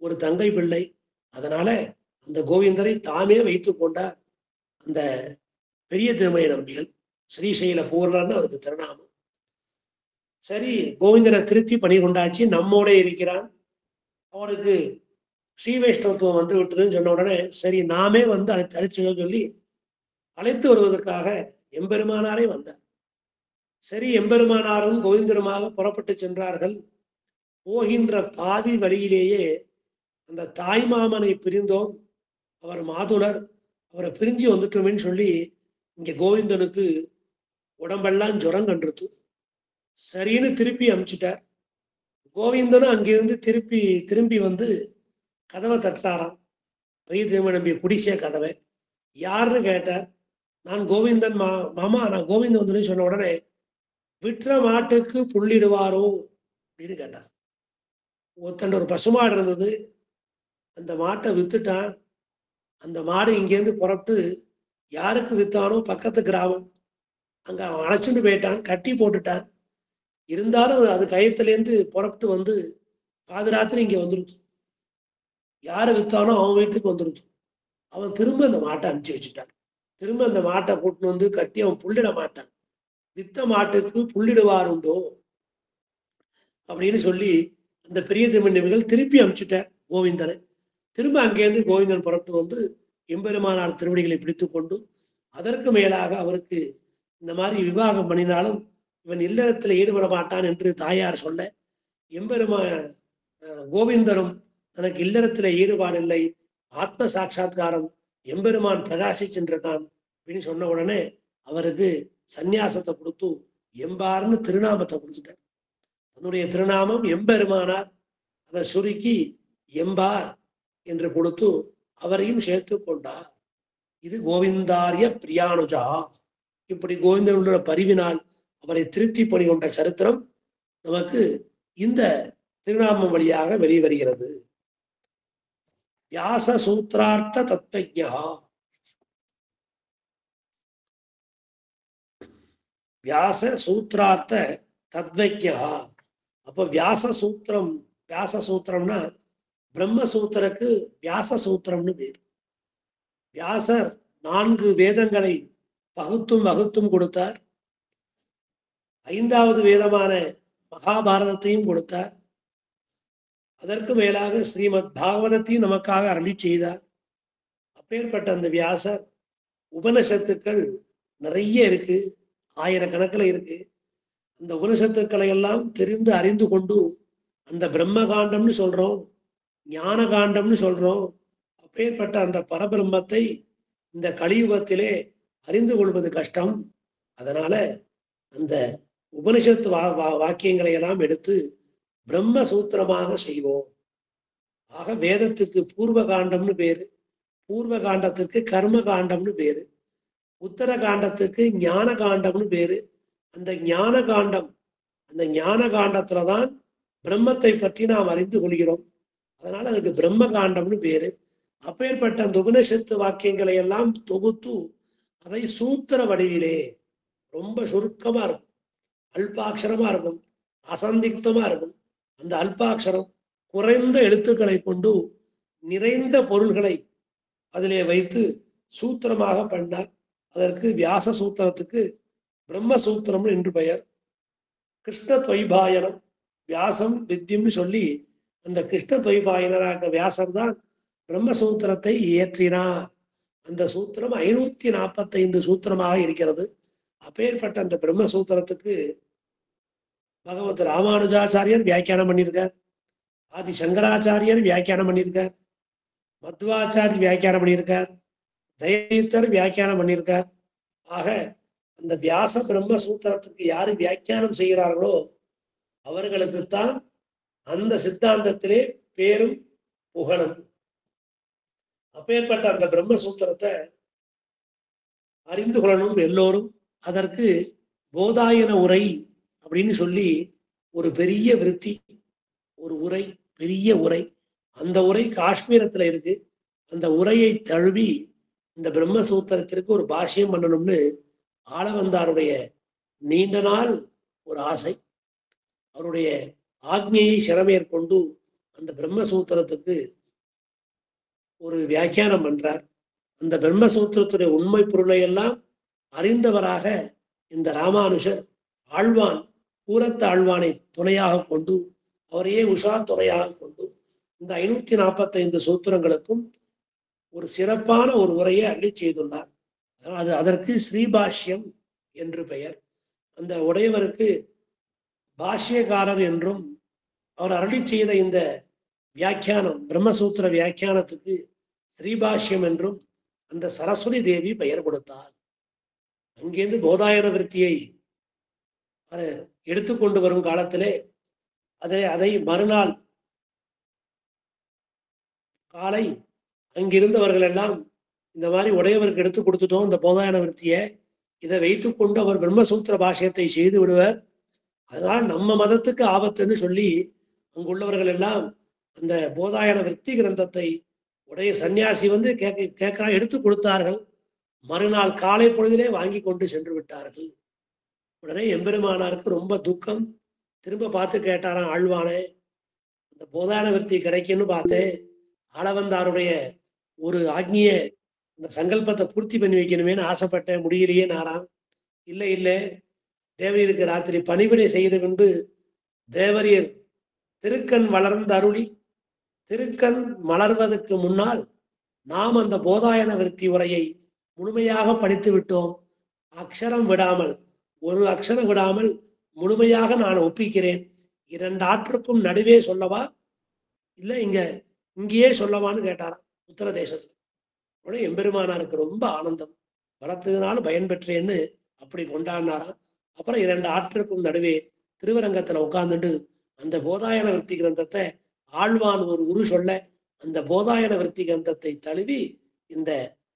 ஒரு தங்கை பிள்ளை. அதனால அந்த கோவிந்தரை தாமே வைத்து கொண்டார் அந்த பெரிய திருமலை நம்பிகள். ஸ்ரீசைல பூர்ணர்னு அதுக்கு திருநாமம். சரி, கோவிந்தனை திருத்தி பணி கொண்டாச்சு, நம்மோட இருக்கிறான், அவனுக்கு ஸ்ரீ வைஷ்ணவத்துவம் வந்து விட்டதுன்னு சொன்ன உடனே சரி நாமே வந்து அழைத்து சொல்லி அழைத்து வருவதற்காக எம்பெருமானாரே வந்தார். சரி, எம்பெருமானாரும் கோவிந்தருமாக புறப்பட்டு சென்றார்கள். போகின்ற பாதி வழியிலேயே அந்த தாய்மாமனை பிரிந்தோம், அவர் மாதுளர், அவரை பிரிஞ்சு வந்துட்டோமேன்னு சொல்லி இங்க கோவிந்தனுக்கு உடம்பெல்லாம் ஜுரம் கண்டுருத்து. சரின்னு திருப்பி அனுப்பிச்சிட்டார். கோவிந்தனும் அங்கிருந்து திரும்பி வந்து கதவை தட்டாராம். பெரிய திருமணி நம்பி குடிசே கதவை. யாருன்னு கேட்டார். நான் கோவிந்தன் மாமா, நான் கோவிந்தன் வந்து சொன்ன உடனே விற்ற மாட்டுக்கு புள்ளிடுவாரோ அப்படின்னு கேட்டார். ஒருத்தன் ஒரு பசுமாடு இருந்தது, அந்த மாட்டை வித்துட்டான். அந்த மாடு இங்கேருந்து புறப்பட்டு யாருக்கு வித்தானோ பக்கத்து கிராமம், அங்க அவன் அழைச்சிட்டு போயிட்டான், கட்டி போட்டுட்டான். இருந்தாலும் அது கயத்துலேருந்து புறப்பட்டு வந்து பாதுராத்திரி இங்கே வந்துருது. யாரை வித்தானோ அவன் வீட்டுக்கு வந்துருது. அவன் திரும்ப அந்த மாட்டை அனுப்பிச்சு வச்சுட்டான். திரும்ப அந்த மாட்டை கூட்டின்னு வந்து கட்டி அவன் புள்ளிட மாட்டான். வித்த மாட்டுக்கு புள்ளிடுவார் உண்டோ அப்படின்னு சொல்லி அந்த பெரிய திருமணிகள் திருப்பி அனுப்பிச்சுட்டார் கோவிந்தனை. திரும்ப அங்கேருந்து கோவிந்தன் புறப்பட்டு வந்து எம்பெருமானார் திருவடிகளை பிடித்து கொண்டு, அதற்கு மேலாக அவருக்கு இந்த மாதிரி விவாகம் பண்ணினாலும் இவன் இல்லறத்தில் ஈடுபட மாட்டான் என்று தாயார் சொல்ல, கோவிந்தரும் தனக்கு இல்லறத்தில் ஈடுபாடு இல்லை, ஆத்ம சாட்சா்காரம் எம்பெருமான் பிரகாசிச்சென்றிருக்கான் அப்படின்னு சொன்ன உடனே அவருக்கு சந்நியாசத்தை கொடுத்து எம்பார்னு திருநாமத்தை கொடுத்துட்டார். தன்னுடைய திருநாமம் எம்பெருமானார், அதை சுருக்கி எம்பார் என்று கொடுத்து அவரையும் சேர்த்து கொண்டார். இது கோவிந்தாரிய பிரியானுஜா. இப்படி கோவிந்தனுடைய பரிவினால் அவரை திருத்தி பணி கொண்ட சரித்திரம் நமக்கு இந்த திருநாமம் வழியாக வெளிவருகிறது. வியாச சூத்திரார்த்த தத்வஜ்ஞா. வியாச சூத்திரார்த்த தத்வஜ்ஞா. அப்போ வியாச சூத்திரம்னா பிரம்மசூத்திரக்கு வியாச சூத்திரம்னு பேர். வியாசர் 4 வேதங்களை வகுத்தும் கொடுத்தார். 5வது வேதமான மகாபாரதத்தையும் கொடுத்தார். அதற்கு மேலாக ஸ்ரீமத் பாகவதத்தையும் நமக்காக அருளி செய்தார். அப்பேற்பட்ட அந்த வியாசர் உபனிஷத்துக்கள் நிறைய இருக்கு, ஆயிரக்கணக்கில் இருக்கு. அந்த உபனிஷத்துக்களை எல்லாம் தெரிந்து அறிந்து கொண்டு அந்த பிரம்ம காண்டம்னு சொல்றோம், ஞான காண்டம்னு சொல்றோம். அப்பேற்பட்ட அந்த பரபிரம்மத்தை இந்த கலியுகத்திலே அறிந்து கொள்வது கஷ்டம். அதனால அந்த உபனிஷத்து வாக்கியங்களை எல்லாம் எடுத்து பிரம்ம சூத்திரமாக செய்வோம். ஆக வேதத்துக்கு பூர்வ காண்டம்னு பேரு, பூர்வ காண்டத்துக்கு கர்ம காண்டம்னு பேரு, உத்தர காண்டத்துக்கு ஞான காண்டம்னு பேரு. அந்த ஞான காண்டத்துலதான் பிரம்மத்தை பற்றி நாம் அறிந்து கொள்கிறோம். அதனால அதுக்கு பிரம்ம காண்டம்னு பேரு. அப்பேற்பட்ட அந்த உபனிஷத்து வாக்கியங்களை எல்லாம் தொகுத்து அதை சூத்திர வடிவிலே ரொம்ப சுருக்கமா இருக்கும், அல்பாட்சரமா இருக்கும், அசந்திக்தமா இருக்கும். அந்த அல்பாட்சரம் குறைந்த எழுத்துக்களை கொண்டு நிறைந்த பொருள்களை அதிலே வைத்து சூத்திரமாக பண்ணார். அதற்கு வியாச சூத்திரத்துக்கு பிரம்மசூத்திரம் என்று பெயர். கிருஷ்ண துவைபாயனம் வியாசம் வித்தியம்னு சொல்லி அந்த கிருஷ்ண துவைபாயனராக வியாசர் தான் பிரம்மசூத்திரத்தை இயற்றினார். அந்த சூத்திரம் 545 சூத்திரமாக இருக்கிறது. அப்பேற்பட்ட அந்த பிரம்மசூத்திரத்துக்கு பகவத் ராமானுஜாச்சாரியர் வியாக்கியானம் பண்ணியிருக்கார், ஆதி சங்கராச்சாரியர் வியாக்கியானம் பண்ணியிருக்கார், மத்வாச்சாரியர் வியாக்கியானம் பண்ணியிருக்கார், ஜெயதீர்த்தர் வியாக்கியானம் பண்ணியிருக்கார். ஆக அந்த வியாச பிரம்மசூத்திரத்துக்கு யாரு வியாக்கியானம் செய்கிறார்களோ அவர்களுக்குத்தான் அந்த சித்தாந்தத்திலே பேரும் புகழும். அப்பேற்பட்ட அந்த பிரம்மசூத்திரத்தை அறிந்து கொள்ளணும் எல்லோரும். அதற்கு போதாயன உரை அப்படின்னு சொல்லி ஒரு பெரிய விருத்தி, ஒரு உரை, பெரிய உரை. அந்த உரை காஷ்மீரத்துல இருக்கு. அந்த உரையை தழுவி இந்த பிரம்மசூத்திரத்திற்கு ஒரு பாஷ்யம் பண்ணணும்னு ஆளவந்தாருடைய நீண்ட நாள் ஒரு ஆசை. அவருடைய ஆக்ஞையை சிறமேற்கொண்டு அந்த பிரம்மசூத்திரத்துக்கு ஒரு வியாக்கியானம் பண்றார். அந்த பிரம்மசூத்திரத்துடைய உண்மை பொருளை எல்லாம் அறிந்தவராக இந்த ராமானுஜர் ஆழ்வான் பூரத்த ஆழ்வானை துணையாக கொண்டு அவரையே உஷா துணையாக கொண்டு இந்த 545 சூத்திரங்களுக்கும் ஒரு சிறப்பான ஒரு உரையை அள்ளி செய்துள்ளார். அதற்கு ஸ்ரீபாஷ்யம் என்று பெயர். அந்த உடையவருக்கு பாஷ்யக்காரர் என்றும், அவர் அருளி செய்த இந்த வியாக்கியானம் பிரம்மசூத்திர வியாக்கியானத்துக்கு ஸ்ரீபாஷ்யம் என்றும் அந்த சரஸ்வதி தேவி பெயர் கொடுத்தார். அங்கேருந்து போதாயன விருத்தியை எடுத்துக்கொண்டு வரும் காலத்திலே அதை மறுநாள் காலை அங்கிருந்தவர்கள் எல்லாம் இந்த மாதிரி உடையவருக்கு எடுத்து கொடுத்துட்டோம் இந்த போதாயன விருத்தியை, இதை வைத்துக்கொண்டு அவர் பிரம்மசூத்திர பாஷ்யத்தை செய்து விடுவர், அதனால் நம்ம மதத்துக்கு ஆபத்துன்னு சொல்லி அங்குள்ளவர்கள் எல்லாம் அந்த போதாயன விருத்தி கிரந்தத்தை உடைய சன்னியாசி வந்து கேட்கிறா எடுத்து கொடுத்தார்கள். மறுநாள் காலை பொழுதிலே வாங்கி கொண்டு சென்று விட்டார்கள். உடனே எம்பெருமானாருக்கு ரொம்ப துக்கம். திரும்ப பார்த்து கேட்டாராம் ஆழ்வானே, அந்த போதாயன விருத்தி கிடைக்குன்னு பார்த்தேன், ஆளவந்தாருடைய ஒரு ஆக்னிய இந்த சங்கல்பத்தை பூர்த்தி பண்ணி வைக்கணுமேனு ஆசைப்பட்டேன், முடியலையே நாராம். இல்லை இல்லை, தேவரீருக்கு ராத்திரி பணிவிடை செய்து கொண்டு தேவரீர் திருக்கண் வளர்ந்து அருளி திருக்கண் மலர்வதற்கு முன்னால் நாம் அந்த போதாயன விருத்தி உரையை முழுமையாக படித்து விட்டோம். அக்ஷரம் விடாமல், ஒரு அக்ஷரம் விடாமல் முழுமையாக நான் ஒப்பிக்கிறேன். 2 ஆற்றுக்கும் நடுவே சொல்லவா இல்லை இங்கேயே சொல்லவான்னு கேட்டாராம் உத்தரதேசத்துல. உடனே எம்பெருமானாருக்கு ரொம்ப ஆனந்தம், வரத்துனால பயன் பெற்றேன்னு அப்படி கொண்டாடினாராம். அப்புறம் 2 ஆற்றுக்கும் நடுவே திருவரங்கத்துல உட்கார்ந்துட்டு அந்த போதாயன விருத்தி கிரந்தத்தை ஆழ்வான் ஒரு உரு சொல்ல அந்த போதாயன விருத்தி கிரந்தத்தை தழுவி இந்த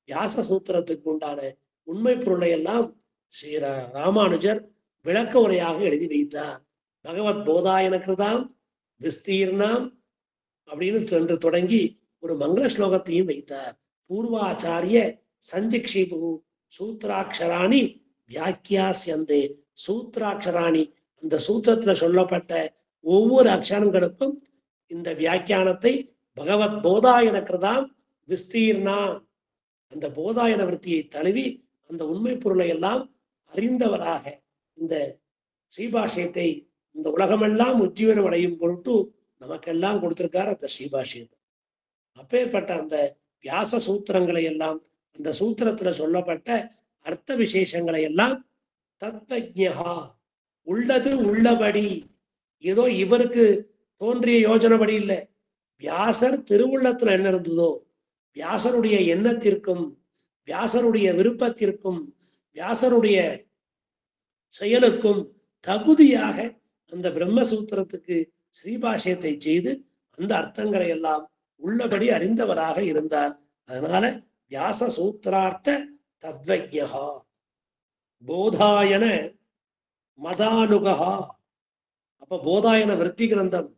வியாச சூத்திரத்துக்கு உண்டான உண்மை பொருளை எல்லாம் ஸ்ரீ ராமானுஜர் விளக்க உரையாக எழுதி வைத்தார். பகவத் போதாயன கிருதாம் விஸ்தீர்ணாம் அப்படின்னு தொடங்கி ஒரு மங்கள ஸ்லோகத்தையும் வைத்தார். பூர்வாச்சாரிய சஞ்சிக்ஷிபு சூத்ராட்சராணி வியாக்கியாசியந்தே. சூத்ராட்சராணி, அந்த சூத்திரத்துல சொல்லப்பட்ட ஒவ்வொரு அக்ஷரங்களுக்கும் இந்த வியாக்கியானத்தை பகவத் போதாயன கிருதாம் விஸ்தீர்ணா, அந்த போதாயன விருத்தியை தழுவி அந்த உண்மை பொருளை எல்லாம் அறிந்தவராக இந்த ஸ்ரீபாஷ்யத்தை இந்த உலகமெல்லாம் உஜ்ஜீவனம் அடையும் பொருட்டு நமக்கெல்லாம் கொடுத்திருக்கார் அந்த ஸ்ரீபாஷ்யத்தை. அப்பேற்பட்ட அந்த வியாச சூத்திரங்களை எல்லாம், அந்த சூத்திரத்துல சொல்லப்பட்ட அர்த்த விசேஷங்களை எல்லாம் தத்வஜ்ஞா, உள்ளது உள்ளபடி, ஏதோ இவருக்கு தோன்றிய யோஜனைப்படி இல்லை, வியாசர் திருவுள்ளத்துல என்ன இருந்ததோ வியாசருடைய எண்ணத்திற்கும் வியாசருடைய விருப்பத்திற்கும் வியாசருடைய செயலுக்கும் தகுதியாக அந்த பிரம்மசூத்திரத்துக்கு ஸ்ரீபாஷ்யத்தை செய்து அந்த அர்த்தங்களை எல்லாம் உள்ளபடி அறிந்தவராக இருந்தார். அதனால வியாச சூத்திரார்த்த தத்வஜ்ஞா போதாயன மதானுகா. அப்ப போதாயன விருத்தி கிரந்தம்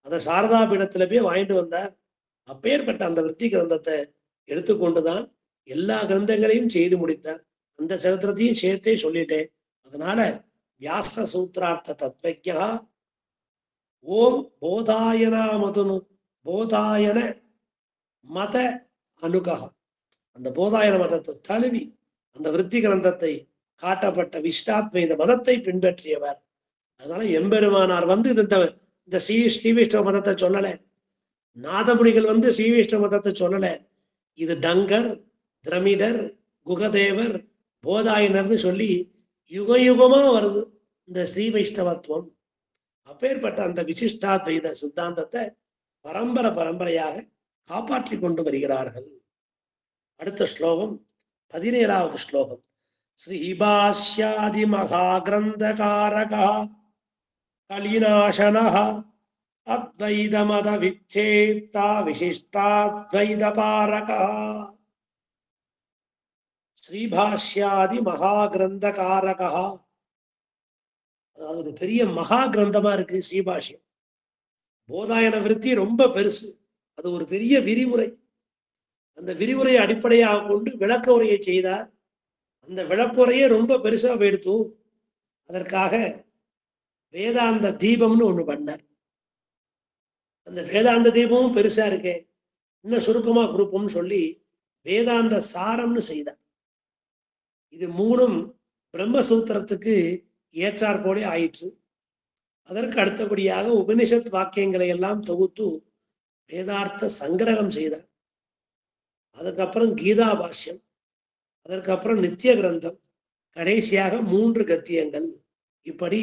அதை சாரதா பீடத்துல போய் வாங்கிட்டு வந்தார். அப்பேற்பட்ட அந்த விருத்தி கிரந்தத்தை எடுத்துக்கொண்டுதான் எல்லா கிரந்தங்களையும் செய்து முடித்தார். அந்த சரித்திரத்தையும் சேர்த்தே சொல்லிட்டேன். அதனால வியாச சூத்திரார்த்த தத்வஜ்ஞா ஓம் போதாயனா மதுனு போதாயன மத அனுகா. அந்த போதாயன மதத்தை தழுவி அந்த விருத்தி கிரந்தத்தை காட்டப்பட்ட விஷ்டாத்வைத மதத்தை பின்பற்றியவர். அதனால எம்பெருமானார் வந்து இந்த ஸ்ரீவிஷ்ணவ மதத்தை சொல்லல, நாதமுனிகள் வந்து ஸ்ரீவிஷ்ணவ மதத்தை சொல்லல. இது டங்கர், திரமிடர், குகதேவர், போதாயனர்னு சொல்லி யுக யுகமா வருது இந்த ஸ்ரீ வைஷ்ணவத்துவம். அப்பேற்பட்ட அந்த விசிஷ்டாத்வைத சித்தாந்தத்தை பரம்பரையாக காப்பாற்றி கொண்டு வருகிறார்கள். அடுத்த ஸ்லோகம் 17வது ஸ்லோகம். ஸ்ரீபாஷ்யாதி மகா கிரந்தகாரகா கலிநாசனஹ அத்வைத மத விச்சேத்தா விசிஷ்டாத்வைத பாரகா. ஸ்ரீபாஷ்யாதி மகா கிரந்தகாரகா, அதாவது ஒரு பெரிய மகா கிரந்தமா இருக்கு ஸ்ரீபாஷ்யம். போதாயன விருத்தி ரொம்ப பெருசு, அது ஒரு பெரிய விரிவுரை. அந்த விரிவுரையை அடிப்படையாக கொண்டு விளக்க உரையை செய்தார். அந்த விளக்குறையே ரொம்ப பெருசா போயிடுத்து. அதற்காக வேதாந்த தீபம்னு ஒண்ணு பண்ணார். அந்த வேதாந்த தீபமும் பெருசா இருக்கே, இன்னும் சுருக்கமா கொடுப்போம்னு சொல்லி வேதாந்த சாரம்னு செய்தார். இது மூணும் பிரம்மசூத்திரத்துக்கு ஏற்றாற்போலே ஆயிற்று. அதற்கு அடுத்தபடியாக உபனிஷத் வாக்கியங்களை எல்லாம் தொகுத்து வேதார்த்த சங்கிரகம் செய்தார். அதுக்கப்புறம் கீதா பாஷ்யம், அதற்கப்புறம் நித்திய கிரந்தம், கடைசியாக 3 கத்தியங்கள். இப்படி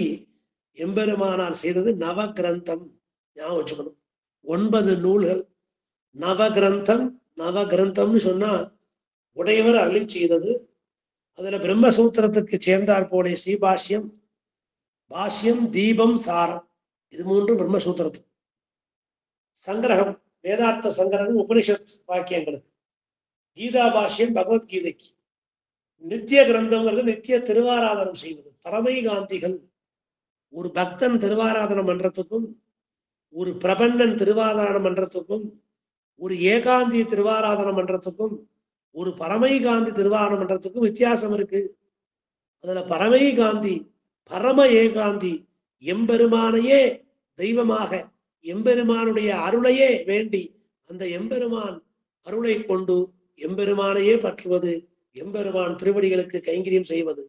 எம்பெருமானார் செய்தது நவ கிரந்தம். ஞாபகம் வச்சுக்கணும், 9 நூல்கள். நவ கிரந்தம், நவ கிரந்தம்னு சொன்னா உடையவர் அருளி செய்தது. அதுல பிரம்மசூத்திரத்துக்கு சேர்ந்தார் போலே ஸ்ரீபாஷ்யம், பாஷ்யம், தீபம், சாரம், இது 3 பிரம்மசூத்திரத்துக்கு. சங்கிரகம் வேதார்த்த சங்கிரகம் உபனிஷத் வாக்கியங்களுக்கு. கீதா பாஷ்யம் பகவத்கீதைக்கு. நித்திய கிரந்தங்கிறது நித்திய திருவாராதனம் செய்வது. பரமை காந்திகள் ஒரு பக்தன் திருவாராதனம் பண்றதுக்கும் ஒரு பிரபன்னன் திருவாராதனம் பண்றதுக்கும் ஒரு ஏகாந்தி திருவாராதனம் பண்றதுக்கும் ஒரு பரமை காந்தி திருவாராதனம் பண்றதுக்கும் வித்தியாசம் இருக்கு. அதுல பரமை காந்தி, பரம ஏகாந்தி எம்பெருமானையே தெய்வமாக, எம்பெருமானுடைய அருளையே வேண்டி அந்த எம்பெருமான் அருளை கொண்டு எம்பெருமானையே பற்றுவது, எம்பெருமான் திருவடிகளுக்கு கைங்கரியம் செய்வது.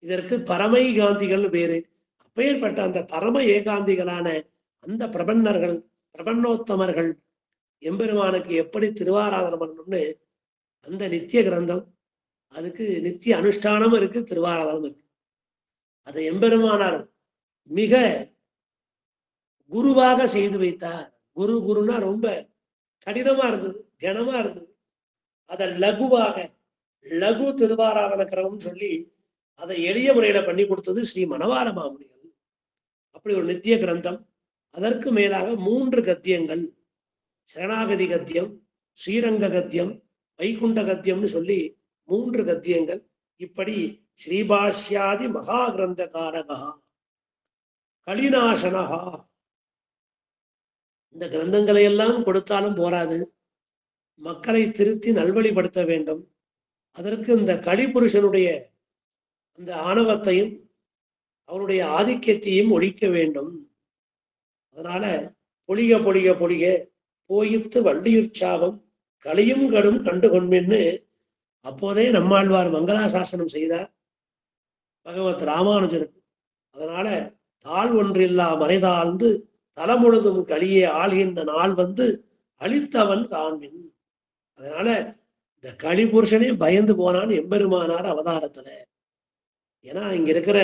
இதற்கு பரமை காந்திகள் பேரு. அப்பேற்பட்ட அந்த பரம ஏகாந்திகளான அந்த பிரபன்னர்கள், பிரபன்னோத்தமர்கள் எம்பெருமானுக்கு எப்படி திருவாராதனம் பண்ணணும்னு அந்த நித்திய கிரந்தம், அதுக்கு நித்திய அனுஷ்டானம் இருக்கு, திருவாராதனம் இருக்கு. அதை எம்பெருமானார் மிக குருவாக செய்து வைத்தார். குருனா ரொம்ப கடினமா இருந்தது, கனமா இருந்தது. அதை லகுவாக, லகு திருவாராதன கிரமம் சொல்லி அதை எளிய முறையில பண்ணி கொடுத்தது ஸ்ரீ மணவாள மாமுனிகள். அப்படி ஒரு நித்திய கிரந்தம். அதற்கு மேலாக 3 கத்தியங்கள், சரணாகதி கத்தியம், ஸ்ரீரங்க கத்தியம், வைகுண்ட கத்தியம்னு சொல்லி 3 கத்தியங்கள். இப்படி ஸ்ரீபாஷ்யாதி மகா கிரந்தகாரகா கலிநாசனகா. இந்த கிரந்தங்களை எல்லாம் கொடுத்தாலும் போராது, மக்களை திருத்தி நல்வழிப்படுத்த வேண்டும். அதற்கு இந்த கலிபுருஷனுடைய அந்த ஆணவத்தையும் அவருடைய ஆதிக்கத்தையும் ஒழிக்க வேண்டும். அதனால பொழிக பொழிக பொழிக போயித்து வள்ளியுற்சாகம் கலியும் கடும் கண்டு கொண்மின்னு அப்போதே நம்மாழ்வார் மங்களாசாசனம் செய்தார் பகவத் ராமானுஜருக்கு. அதனால தாழ் ஒன்றில்லா மறைதாழ்ந்து தலமுழுதும் கலியே ஆள்கின்ற நாள் வந்து அழித்தவன் காண்பின். அதனால இந்த கலிபுருஷனே பயந்து போனான் எம்பெருமானார் அவதாரத்துல. ஏன்னா இங்க இருக்கிற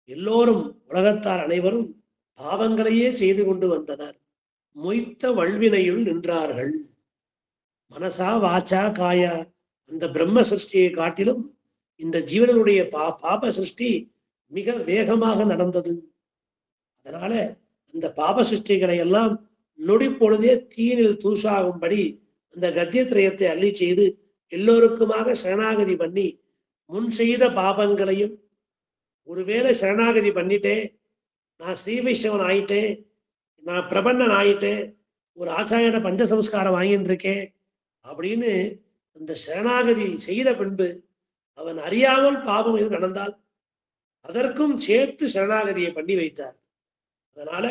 எல்லோரும், உலகத்தார் அனைவரும் பாவங்களையே செய்து கொண்டு வந்தனர். மொய்த்த வல்வினையுள் நின்றார்கள். மனசா வாச்சா காயா அந்த பிரம்ம சிருஷ்டியை காட்டிலும் இந்த ஜீவனுடைய பாப சிருஷ்டி மிக வேகமாக நடந்தது. அதனால அந்த பாப சிருஷ்டிகளை எல்லாம் நொடி பொழுதே தீனில் தூசாகும்படி அந்த கத்தியத்திரயத்தை அள்ளி செய்து எல்லோருக்குமாக சரணாகதி பண்ணி முன் செய்த பாபங்களையும், ஒருவேளை சரணாகதி பண்ணிட்டேன், நான் ஸ்ரீவைஷ்ணவன் ஆயிட்டேன், நான் பிரபன்னன் ஆயிட்டேன், ஒரு ஆச்சாரியன பஞ்சசம்ஸ்காரம் வாங்கிட்டு இருக்கேன் அப்படின்னு அந்த சரணாகதி செய்த பின்பு அவன் அறியாமல் பாபம் எது நடந்தால் அதற்கும் சேர்த்து சரணாகதியை பண்ணி வைத்தார். அதனால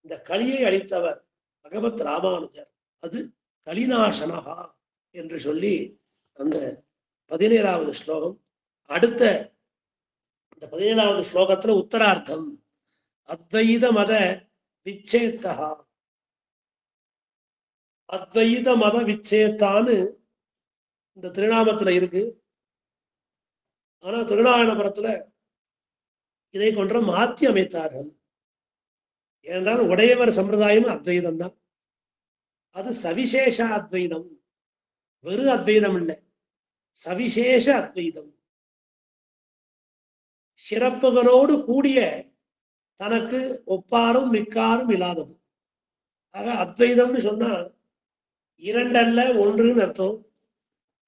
இந்த கலியை அளித்தவர் பகவத் ராமானுஜர். அது கலிநாசனகா என்று சொல்லி அந்த 17வது ஸ்லோகம். அடுத்த இந்த 17வது ஸ்லோகத்துல உத்தரார்த்தம் அத்வைத மத விச்சேத்தகா. அத்வைத மத விச்சேத்தான்னு இந்த திருநாமத்துல இருக்கு. ஆனா திருநாராயணபுரத்துல இதை கொன்ற மாற்றி அமைத்தார்கள். ஏனென்றால் உடையவர் சம்பிரதாயம் அத்வைதம் தான். அது சவிசேஷ அத்வைதம், வெறு அத்வைதம் இல்லை, சவிசேஷ அத்வைதம். சிறப்புகளோடு கூடிய, தனக்கு ஒப்பாரும் மிக்காரும் இல்லாதது. ஆக அத்வைதம்னு சொன்னா 2 அல்ல 1ன்னு அர்த்தம்.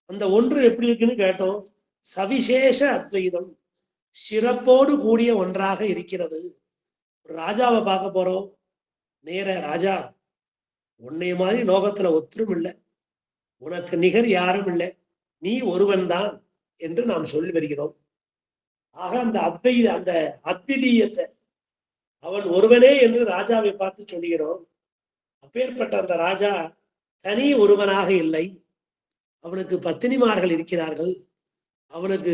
அந்த 1 எப்படி இருக்குன்னு கேட்டோம். சவிசேஷ அத்வைதம், சிறப்போடு கூடிய ஒன்றாக இருக்கிறது. ராஜாவை பார்க்க போறோம். நேர ராஜா, உன்னை மாதிரி லோகத்துல ஒத்தரும் இல்லை, உனக்கு நிகர் யாரும் இல்லை, நீ ஒருவன் தான் என்று நாம் சொல்லி வருகிறோம். ஆக அந்த அத்வைத, அந்த அத்விதீயத்தை, அவன் ஒருவனே என்று ராஜாவை பார்த்து சொல்கிறோம். அப்பேற்பட்ட அந்த ராஜா தனி ஒருவனாக இல்லை. அவனுக்கு பத்தினிமார்கள் இருக்கிறார்கள், அவனுக்கு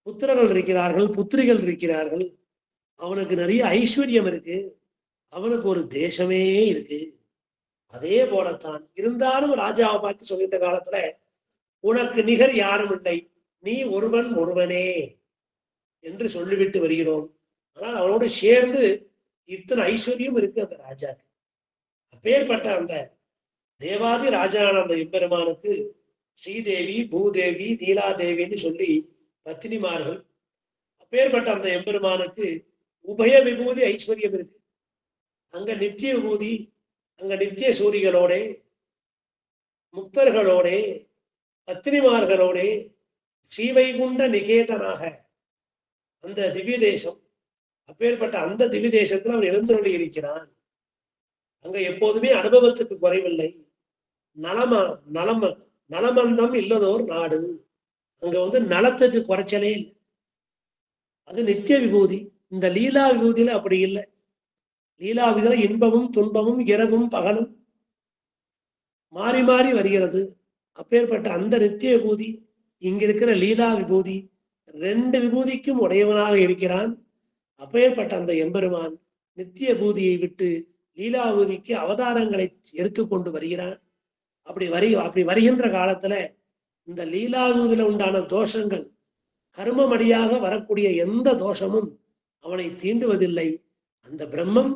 புத்திரர்கள் இருக்கிறார்கள், புத்திரிகள் இருக்கிறார்கள், அவனுக்கு நிறைய ஐஸ்வர்யம் இருக்கு, அவனுக்கு ஒரு தேசமே இருக்கு. அதே போலத்தான் இருந்தாலும் ராஜாவை பார்த்து சொல்கின்ற காலத்துல உனக்கு நிகர் யாரும் இல்லை, நீ ஒருவன் ஒருவனே என்று சொல்லிவிட்டு வருகிறோம். ஆனால் அவனோடு சேர்ந்து இத்தனை ஐஸ்வர்யம் இருக்கு அந்த ராஜாக்கு. அப்பேற்பட்ட அந்த தேவாதி ராஜான அந்த எம்பெருமானுக்கு ஸ்ரீதேவி, பூதேவி, நீலாதேவின்னு சொல்லி பத்தினிமார்கள். அப்பேற்பட்ட அந்த எம்பெருமானுக்கு உபய விபூதி ஐஸ்வர்யம் இருக்கு. அங்க நித்திய விபூதி, அங்க நித்திய சூரிகளோட, முக்தர்களோட, பத்தினிமார்களோட ஸ்ரீவைகுண்ட நிகேதனாக அந்த திவ்ய தேசம். அப்பேற்பட்ட அந்த திவ்ய தேசத்துல அவன் எழுந்தருளி இருக்கிறான். அங்க எப்போதுமே அனுபவத்துக்கு குறைவில்லை. நலமந்தம் இல்லதோர் நாடு. அங்க நலத்துக்கு குறைச்சலே இல்லை. அது நித்திய விபூதி. இந்த லீலா விபூதியில அப்படி இல்லை. லீலா விபூதியில இன்பமும் துன்பமும் இரவும் பகலும் மாறி மாறி வருகிறது. அப்பேற்பட்ட அந்த நித்திய விபூதி, இங்க இருக்கிற லீலா விபூதி, ரெண்டு விபூதிக்கும் உடையவனாக இருக்கிறான். அப்பேற்பட்ட அந்த எம்பெருமான் நித்திய பூதியை விட்டு லீலா விபூதிக்கு அவதாரங்களை எடுத்துக்கொண்டு வருகிறான். அப்படி வருகின்ற காலத்துல இந்த லீலா விபூதியில உண்டான தோஷங்கள், கர்மமடியாக வரக்கூடிய எந்த தோஷமும் அவனை தீண்டுவதில்லை. அந்த பிரம்மம்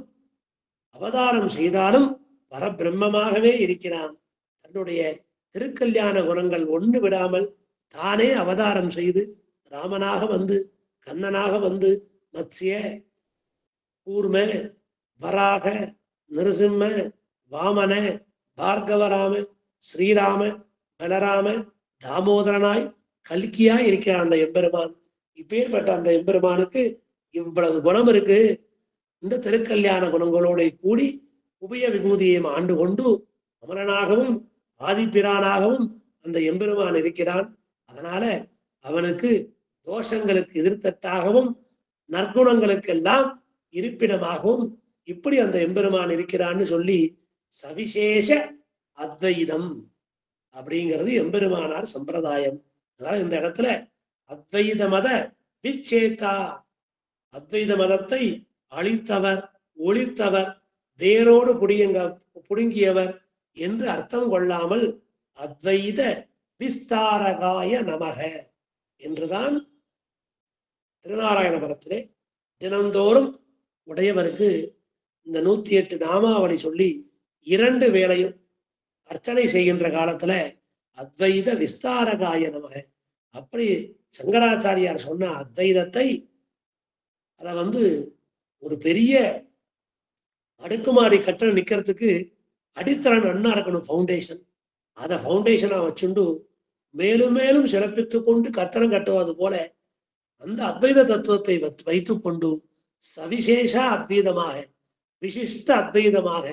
அவதாரம் செய்தாலும் பரபிரம்மமாகவே இருக்கிறான். தன்னுடைய திருக்கல்யாண குணங்கள் ஒன்று விடாமல் தானே அவதாரம் செய்து ராமனாக வந்து, கண்ணனாக வந்து, மத்ஸ்ய, கூர்ம, வராக, நிருசிம்ம, வாமன, பார்கவராம, ஸ்ரீராம, பலராம, தாமோதரனாய், கல்கியாய் இருக்கிறான் அந்த எம்பெருமான். இப்பேற்பட்ட அந்த எம்பெருமானுக்கு இவ்வளவு குணம் இருக்கு. இந்த திருக்கல்யாண குணங்களோட கூடி உபய விபூதியை ஆண்டு கொண்டு அமரனாகவும் ஆதிப்பிரானாகவும் அந்த எம்பெருமான் இருக்கிறான். அதனால அவனுக்கு தோஷங்களுக்கு எதிர்த்தட்டாகவும் நற்குணங்களுக்கெல்லாம் இருப்பிடமாகவும் இப்படி அந்த எம்பெருமான் இருக்கிறான்னு சொல்லி சவிசேஷ அத்வைதம் அப்படிங்கிறது எம்பெருமானார் சம்பிரதாயம். அதனால இந்த இடத்துல அத்வைத மத விச்சேதா, அத்வைத மதத்தை அழித்தவர், ஒழித்தவர், வேரோடு புடுங்கியவர் என்று அர்த்தம் கொள்ளாமல் அத்வைத விஸ்தாரகாய நமக என்றுதான் திருநாராயணபுரத்திலே தினந்தோறும் உடையவருக்கு இந்த 108 நாமாவளி சொல்லி 2 வேளையும் அர்ச்சனை செய்கின்ற காலத்துல அத்வைத விஸ்தாரகாய நமக. அப்படி சங்கராச்சாரியார் சொன்ன அத்வைதத்தை அதை ஒரு பெரிய அடுக்குமாடி கட்டணம் நிக்கிறதுக்கு அடித்தளம் நன்னா இருக்கணும், ஃபவுண்டேஷன். அதை ஃபவுண்டேஷனா வச்சுண்டு மேலும் மேலும் சிறப்பித்து கொண்டு கட்டணம் கட்டுவது போல அந்த அத்வைத தத்துவத்தை வைத்து கொண்டு சவிசேஷ அத்வைதமாக, விசிஷ்ட அத்வைதமாக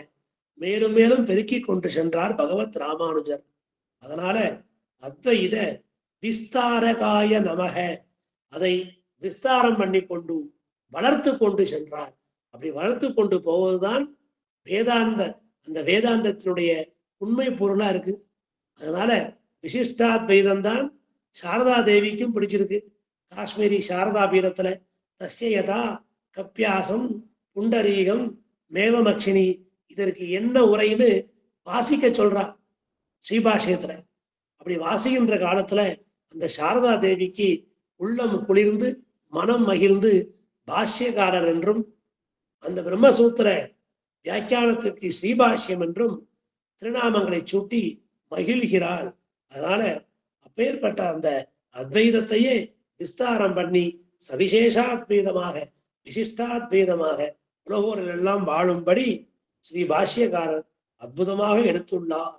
மேலும் மேலும் பெருக்கி கொண்டு சென்றார் பகவத் ராமானுஜர். அதனால அத்வைத விஸ்தாரகாய நமக, அதை விஸ்தாரம் பண்ணி கொண்டு வளர்த்து கொண்டு சென்றார். அப்படி வளர்த்து கொண்டு போவதுதான் வேதாந்த, அந்த வேதாந்தத்தினுடைய உண்மை பொருளா இருக்கு. அதனால விசிஷ்டாத்வைதம் தான் சாரதா தேவிக்கும் பிடிச்சிருக்கு. காஷ்மீரி சாரதா பீடத்துல தஸ்யதா கப்பியாசம் புண்டரீகம் மேவமக்ஷினி, இதற்கு என்ன உரைன்னு வாசிக்க சொல்றா ஸ்ரீபாஷ்யத்துல. அப்படி வாசிக்கின்ற காலத்துல அந்த சாரதா தேவிக்கு உள்ளம் குளிர்ந்து மனம் மகிழ்ந்து பாஷ்யக்காரர் என்றும் அந்த பிரம்மசூத்திர வியாக்கியானத்திற்கு ஸ்ரீபாஷ்யம் என்றும் திருநாமங்களை சூட்டி மகிழ்கிறாள். அதனால அப்பேற்பட்ட அந்த அத்வைதத்தையே விஸ்தாரம் பண்ணி சவிசேஷாத்வைதமாக விசிஷ்டாத்வைதமாக உலகோர்கள் எல்லாம் வாழும்படி ஸ்ரீ பாஷ்யக்காரர் அற்புதமாக எடுத்துள்ளார்.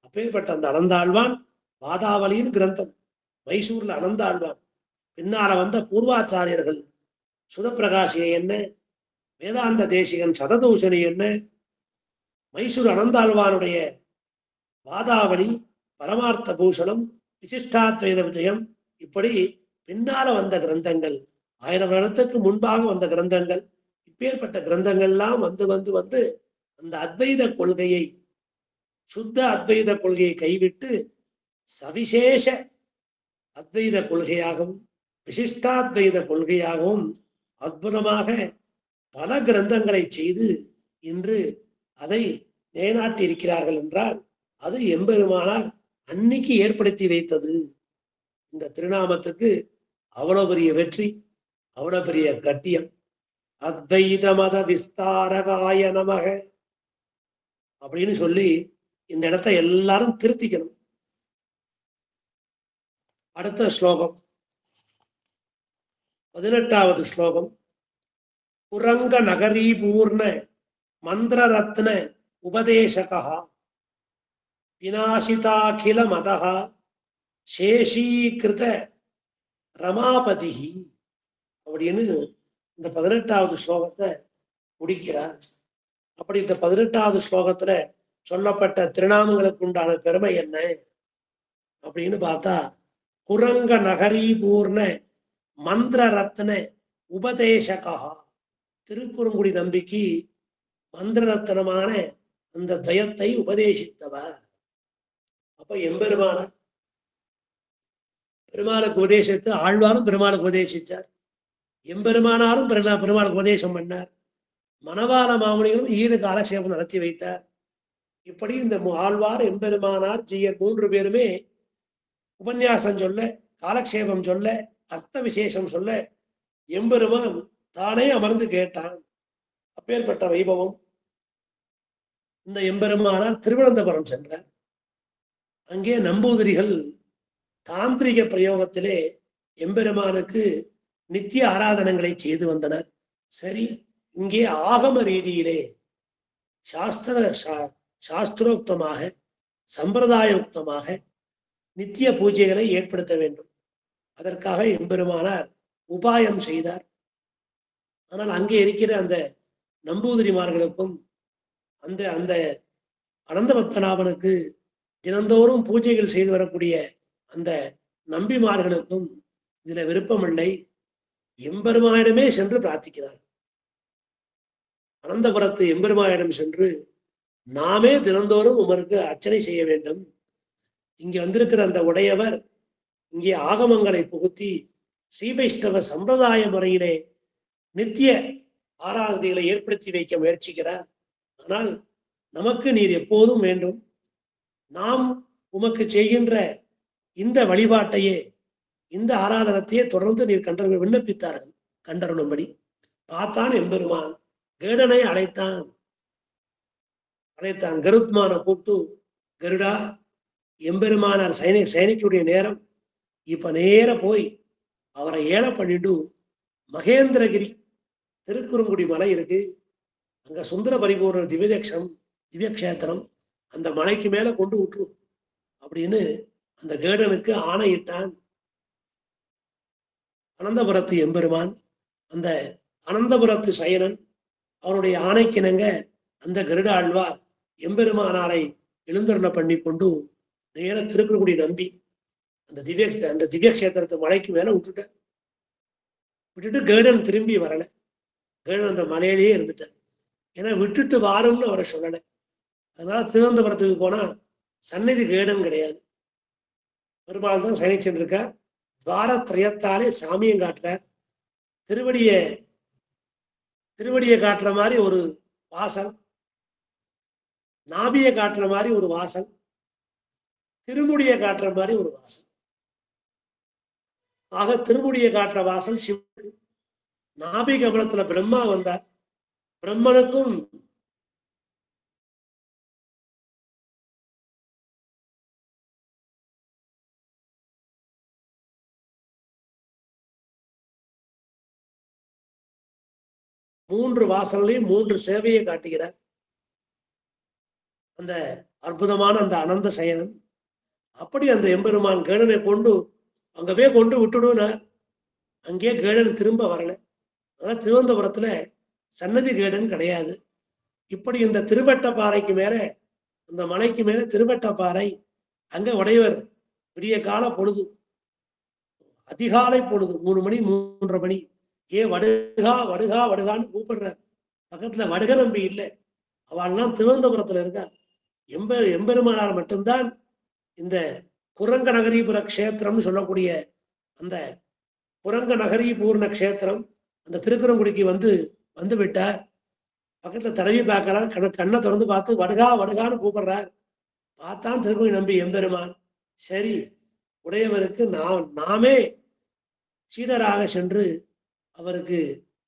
அப்பேற்பட்ட அந்த அனந்தாழ்வான் வாதாவளியின் கிரந்தம், மைசூர்ல அனந்தாழ்வான், பின்னால வந்த பூர்வாச்சாரியர்கள் சுதப்பிரகாசியை என்ன, வேதாந்த தேசிகன் சததூஷணி என்ன, மைசூர் அனந்தாழ்வானுடைய வாதாவளி, பரமார்த்த பூஷணம், விசிஷ்டாத்வைத விஜயம், இப்படி பின்னால வந்த கிரந்தங்கள், 1000 வருடத்துக்கு முன்பாக வந்த கிரந்தங்கள் இப்பேற்பட்ட கிரந்தங்கள்லாம் வந்து வந்து வந்து அந்த அத்வைத கொள்கையை, சுத்த அத்வைத கொள்கையை கைவிட்டு சவிசேஷ அத்வைத கொள்கையாகவும் விசிஷ்டாத்வைத கொள்கையாகவும் அற்புதமாக பல கிரந்தங்களை செய்து இன்று அதை நிலைநாட்டி இருக்கிறார்கள் என்றால் அது எம்பெருமானார் அன்னைக்கு ஏற்படுத்தி வைத்தது. இந்த திருநாமத்துக்கு அவ்வளவு பெரிய வெற்றி, அவ்வளவு பெரிய கட்டியம். அத்வைத மத விஸ்தாரகாய நமக அப்படின்னு சொல்லி இந்த இடத்தை எல்லாரும் திருத்திக்கணும். அடுத்த ஸ்லோகம் 18வது ஸ்லோகம். புரங்க நகரீபூர்ண மந்திர ரத்ன உபதேசகா விநாசிதாகில மதஹ சேஷீகிருத ரமாபதி அப்படின்னு இந்த 18வது ஸ்லோகத்தை முடிக்கிறார். அப்படி இந்த 18வது ஸ்லோகத்துல சொல்லப்பட்ட திருநாமங்களுக்கு உண்டான பெருமை என்ன அப்படின்னு பார்த்தா, குரங்க நகரீபூர்ண மந்திர ரத்ன உபதேசகா, திருக்குறுங்குடி நம்பிக்கு மந்திர ரத்னமான அந்த தயத்தை உபதேசித்தவர். அப்ப எம்பெருமான பெருமாளுக்கு உபதேசித்து, ஆழ்வாரும் பெருமாளுக்கு உபதேசித்தார், எம்பெருமானாரும் பெருமாளுக்கு உபதேசம் பண்ணார், மணவாள மாமுனிகளும் ஈடு காலக்ஷேபம் நடத்தி வைத்தார். இப்படி இந்த ஆழ்வார், எம்பெருமானார், ஜீயர் 3 பேருமே உபன்யாசம் சொல்ல, காலக்ஷேபம் சொல்ல, அர்த்த விசேஷம் சொல்ல எம்பெருமான் தானே அமர்ந்து கேட்டான். அப்பேற்பட்ட வைபவம். இந்த எம்பெருமானார் திருவனந்தபுரம் சென்றார். அங்கே நம்பூதிரிகள் தாந்திரிக பிரயோகத்திலே எம்பெருமானுக்கு நித்திய ஆராதனங்களை செய்து வந்தனர். சரி, இங்கே ஆகம ரீதியிலே சாஸ்திரோக்தமாக சம்பிரதாயோக்தமாக நித்திய பூஜைகளை ஏற்படுத்த வேண்டும். அதற்காக எம்பெருமானார் உபாயம் செய்தார். ஆனால் அங்கே இருக்கிற அந்த நம்பூதிரிமார்களுக்கும் அந்த அந்த அனந்த பத்மநாபனுக்கு தினந்தோறும் பூஜைகள் செய்து வரக்கூடிய அந்த நம்பிமார்களுக்கும் இதுல விருப்பமில்லை. எம்பெருமானிடமே சென்று பிரார்த்திக்கிறார். அனந்தபுரத்து எம்பெருமானிடம் சென்று நாமே தினந்தோறும் உமருக்கு அர்ச்சனை செய்ய வேண்டும். இங்கே வந்திருக்கிற அந்த உடையவர் இங்கே ஆகமங்களை புகுத்தி ஸ்ரீ வைஷ்ணவ சம்பிரதாய முறையிலே நித்திய ஆராதனைகளை ஏற்படுத்தி வைக்க முயற்சிக்கிறார். ஆனால் நமக்கு நீர் எப்போதும் வேண்டும். நாம் உமக்கு செய்கின்ற இந்த வழிபாட்டையே, இந்த ஆராதனத்தையே தொடர்ந்து நீர் விண்ணப்பித்தார்கள். கண்டருளும்படி பார்த்தான் எம்பெருமான். கேடனை அழைத்தான். கருத்மான கூப்பிட்டு, கருடா, எம்பெருமானார் சயனிக்குடைய நேரம், இப்ப நேர போய் அவரை ஏழை பண்ணிட்டு மகேந்திரகிரி திருக்குறுங்குடி மலை இருக்கு, அங்க சுந்தர பரிபூர்ண திவ்யக்ஷேத்திரம், அந்த மலைக்கு மேல கொண்டு விட்டுரு அப்படின்னு அந்த கேடனுக்கு ஆணையிட்டான். அனந்தபுரத்து எம்பெருமான், அந்த அனந்தபுரத்து சயனன், அவருடைய ஆணைக்கிணங்க அந்த கருட ஆழ்வார் எம்பெருமானாரை எழுந்தருள பண்ணி கொண்டு நேர திருக்குறுங்குடி நம்பி அந்த திவ்யக்ஷேத்திரத்து மலைக்கு மேல விட்டுட்டு கேடன் திரும்பி வரல. கேடன் அந்த மலையிலேயே இருந்துட்டார். ஏன்னா விட்டுட்டு வாரும்னு அவரை சொல்லலை. அதனால திருவனந்தபுரத்துக்கு போனா சந்நிதி கேடன் கிடையாது. பெருமாள் தான் சயனிச்சுட்டு இருக்கார். துவாரத்திரயத்தாலே சாமியம் காட்டுறார். திருவடியை காட்டுற மாதிரி ஒரு வாசல், நாபியை காட்டுற மாதிரி ஒரு வாசல், திருமுடியை காட்டுற மாதிரி ஒரு வாசல். ஆக திருமுடியை காட்டுற வாசல் சிவன். நாபி கமலத்துல பிரம்மா வந்தார். பிரம்மனுக்கும் மூன்று வாசல்லையும் 3 சேவையை காட்டுகிறார். அந்த அற்புதமான அந்த அனந்த சயனம். அப்படி அந்த எம்பெருமான் கேடனை கொண்டு அங்கவே கொண்டு விட்டுடுனார். அங்கே கேடன் திரும்ப வரல. அதனால திருவனந்தபுரத்துல சன்னதி கேடன் கிடையாது. இப்படி இந்த திருவட்டப்பாறைக்கு மேல, அந்த மலைக்கு மேல திருவட்டப்பாறை, அங்க உடையவர் விடிய கால பொழுது, அதிகாலை பொழுது 3 மணி 3:30 மணி, வடுகா வடுகா வடுகான்னு கூப்பிடுறார். பக்கத்துல வடுக நம்பி இல்லை, அவள்லாம் திருவனந்தபுரத்துல இருக்கார். எம்பெருமானார் மட்டும்தான் இந்த குரங்க நகரிபுர க்ஷேத்திரம்னு சொல்லக்கூடிய அந்த குரங்க நகரி பூர்ண க்ஷேத்திரம் அந்த திருக்குறங்குடிக்கு வந்து விட்டார். பக்கத்துல தடவி பார்க்கிறார், கண்ணை திறந்து பார்த்து வடுகா வடுகான்னு கூப்பிடுறார். பார்த்தான் திருக்குறளை நம்பி எம்பெருமான். சரி, உடையவருக்கு நாமே சீடராக சென்று அவருக்கு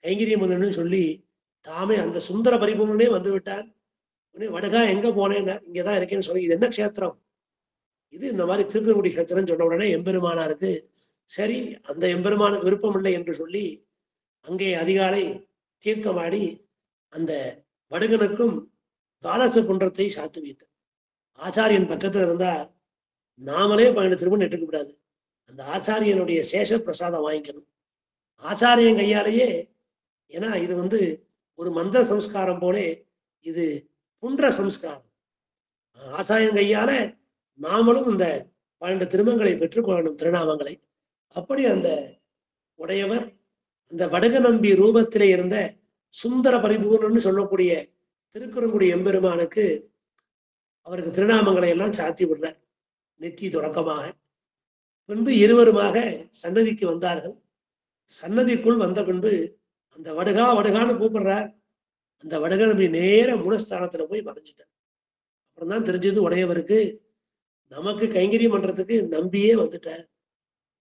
கைங்கரியம் பண்ணணும்னு சொல்லி தாமே அந்த சுந்தர பரிபூர்ணனே வந்து விட்டார். உடனே வடுகா எங்க போனேன்னா இங்கதான் இருக்கேன்னு சொல்லி, இது என்ன க்ஷேத்திரம், இது இந்த மாதிரி திருக்குறங்குடி க்ஷேத்திரம் சொன்ன உடனே எம்பெருமானாருக்கு சரி, அந்த எம்பெருமானுக்கு விருப்பம் இல்லை என்று சொல்லி அங்கே அதிகாலை தீர்த்தமாடி அந்த வடுகனுக்கும் துவாதச குன்றத்தை சாத்து வைத்தார். ஆச்சாரியன் பக்கத்துல இருந்தா நாமளே 12 திரும்ப நெட்டுக்க கூடாது, அந்த ஆச்சாரியனுடைய சேஷ பிரசாதம் வாங்கிக்கணும் ஆச்சாரியன் கையாலேயே. ஏன்னா இது ஒரு மந்திர சம்ஸ்காரம் போலே, இது புன்ற சம்ஸ்காரம். ஆச்சாரியன் கையால நாமளும் இந்த 12 திருமங்களை பெற்றுக்கொள்ளணும், திருநாமங்களை. அப்படி அந்த உடையவர் அந்த வடுக நம்பி ரூபத்திலே இருந்த சுந்தர பரிபூர்ணன்னு சொல்லக்கூடிய திருக்குறங்குடி எம்பெருமானுக்கு அவருக்கு திருநாமங்களை எல்லாம் சாத்தி விடுறார் நெத்தி தொடக்கமாக. பின்பு இருவருமாக சன்னதிக்கு வந்தார்கள். சன்னதிக்குள் வந்த பின்பு அந்த வடுகா வடுகான்னு கூப்பிடுறார். அந்த வடுக நம்பி நேர மூலஸ்தானத்துல போய் மறைஞ்சிட்டார். அப்புறம் தான் தெரிஞ்சது உடையவருக்கு நமக்கு கைங்கரியம் பண்றதுக்கு நம்பியே வந்துட்டார்.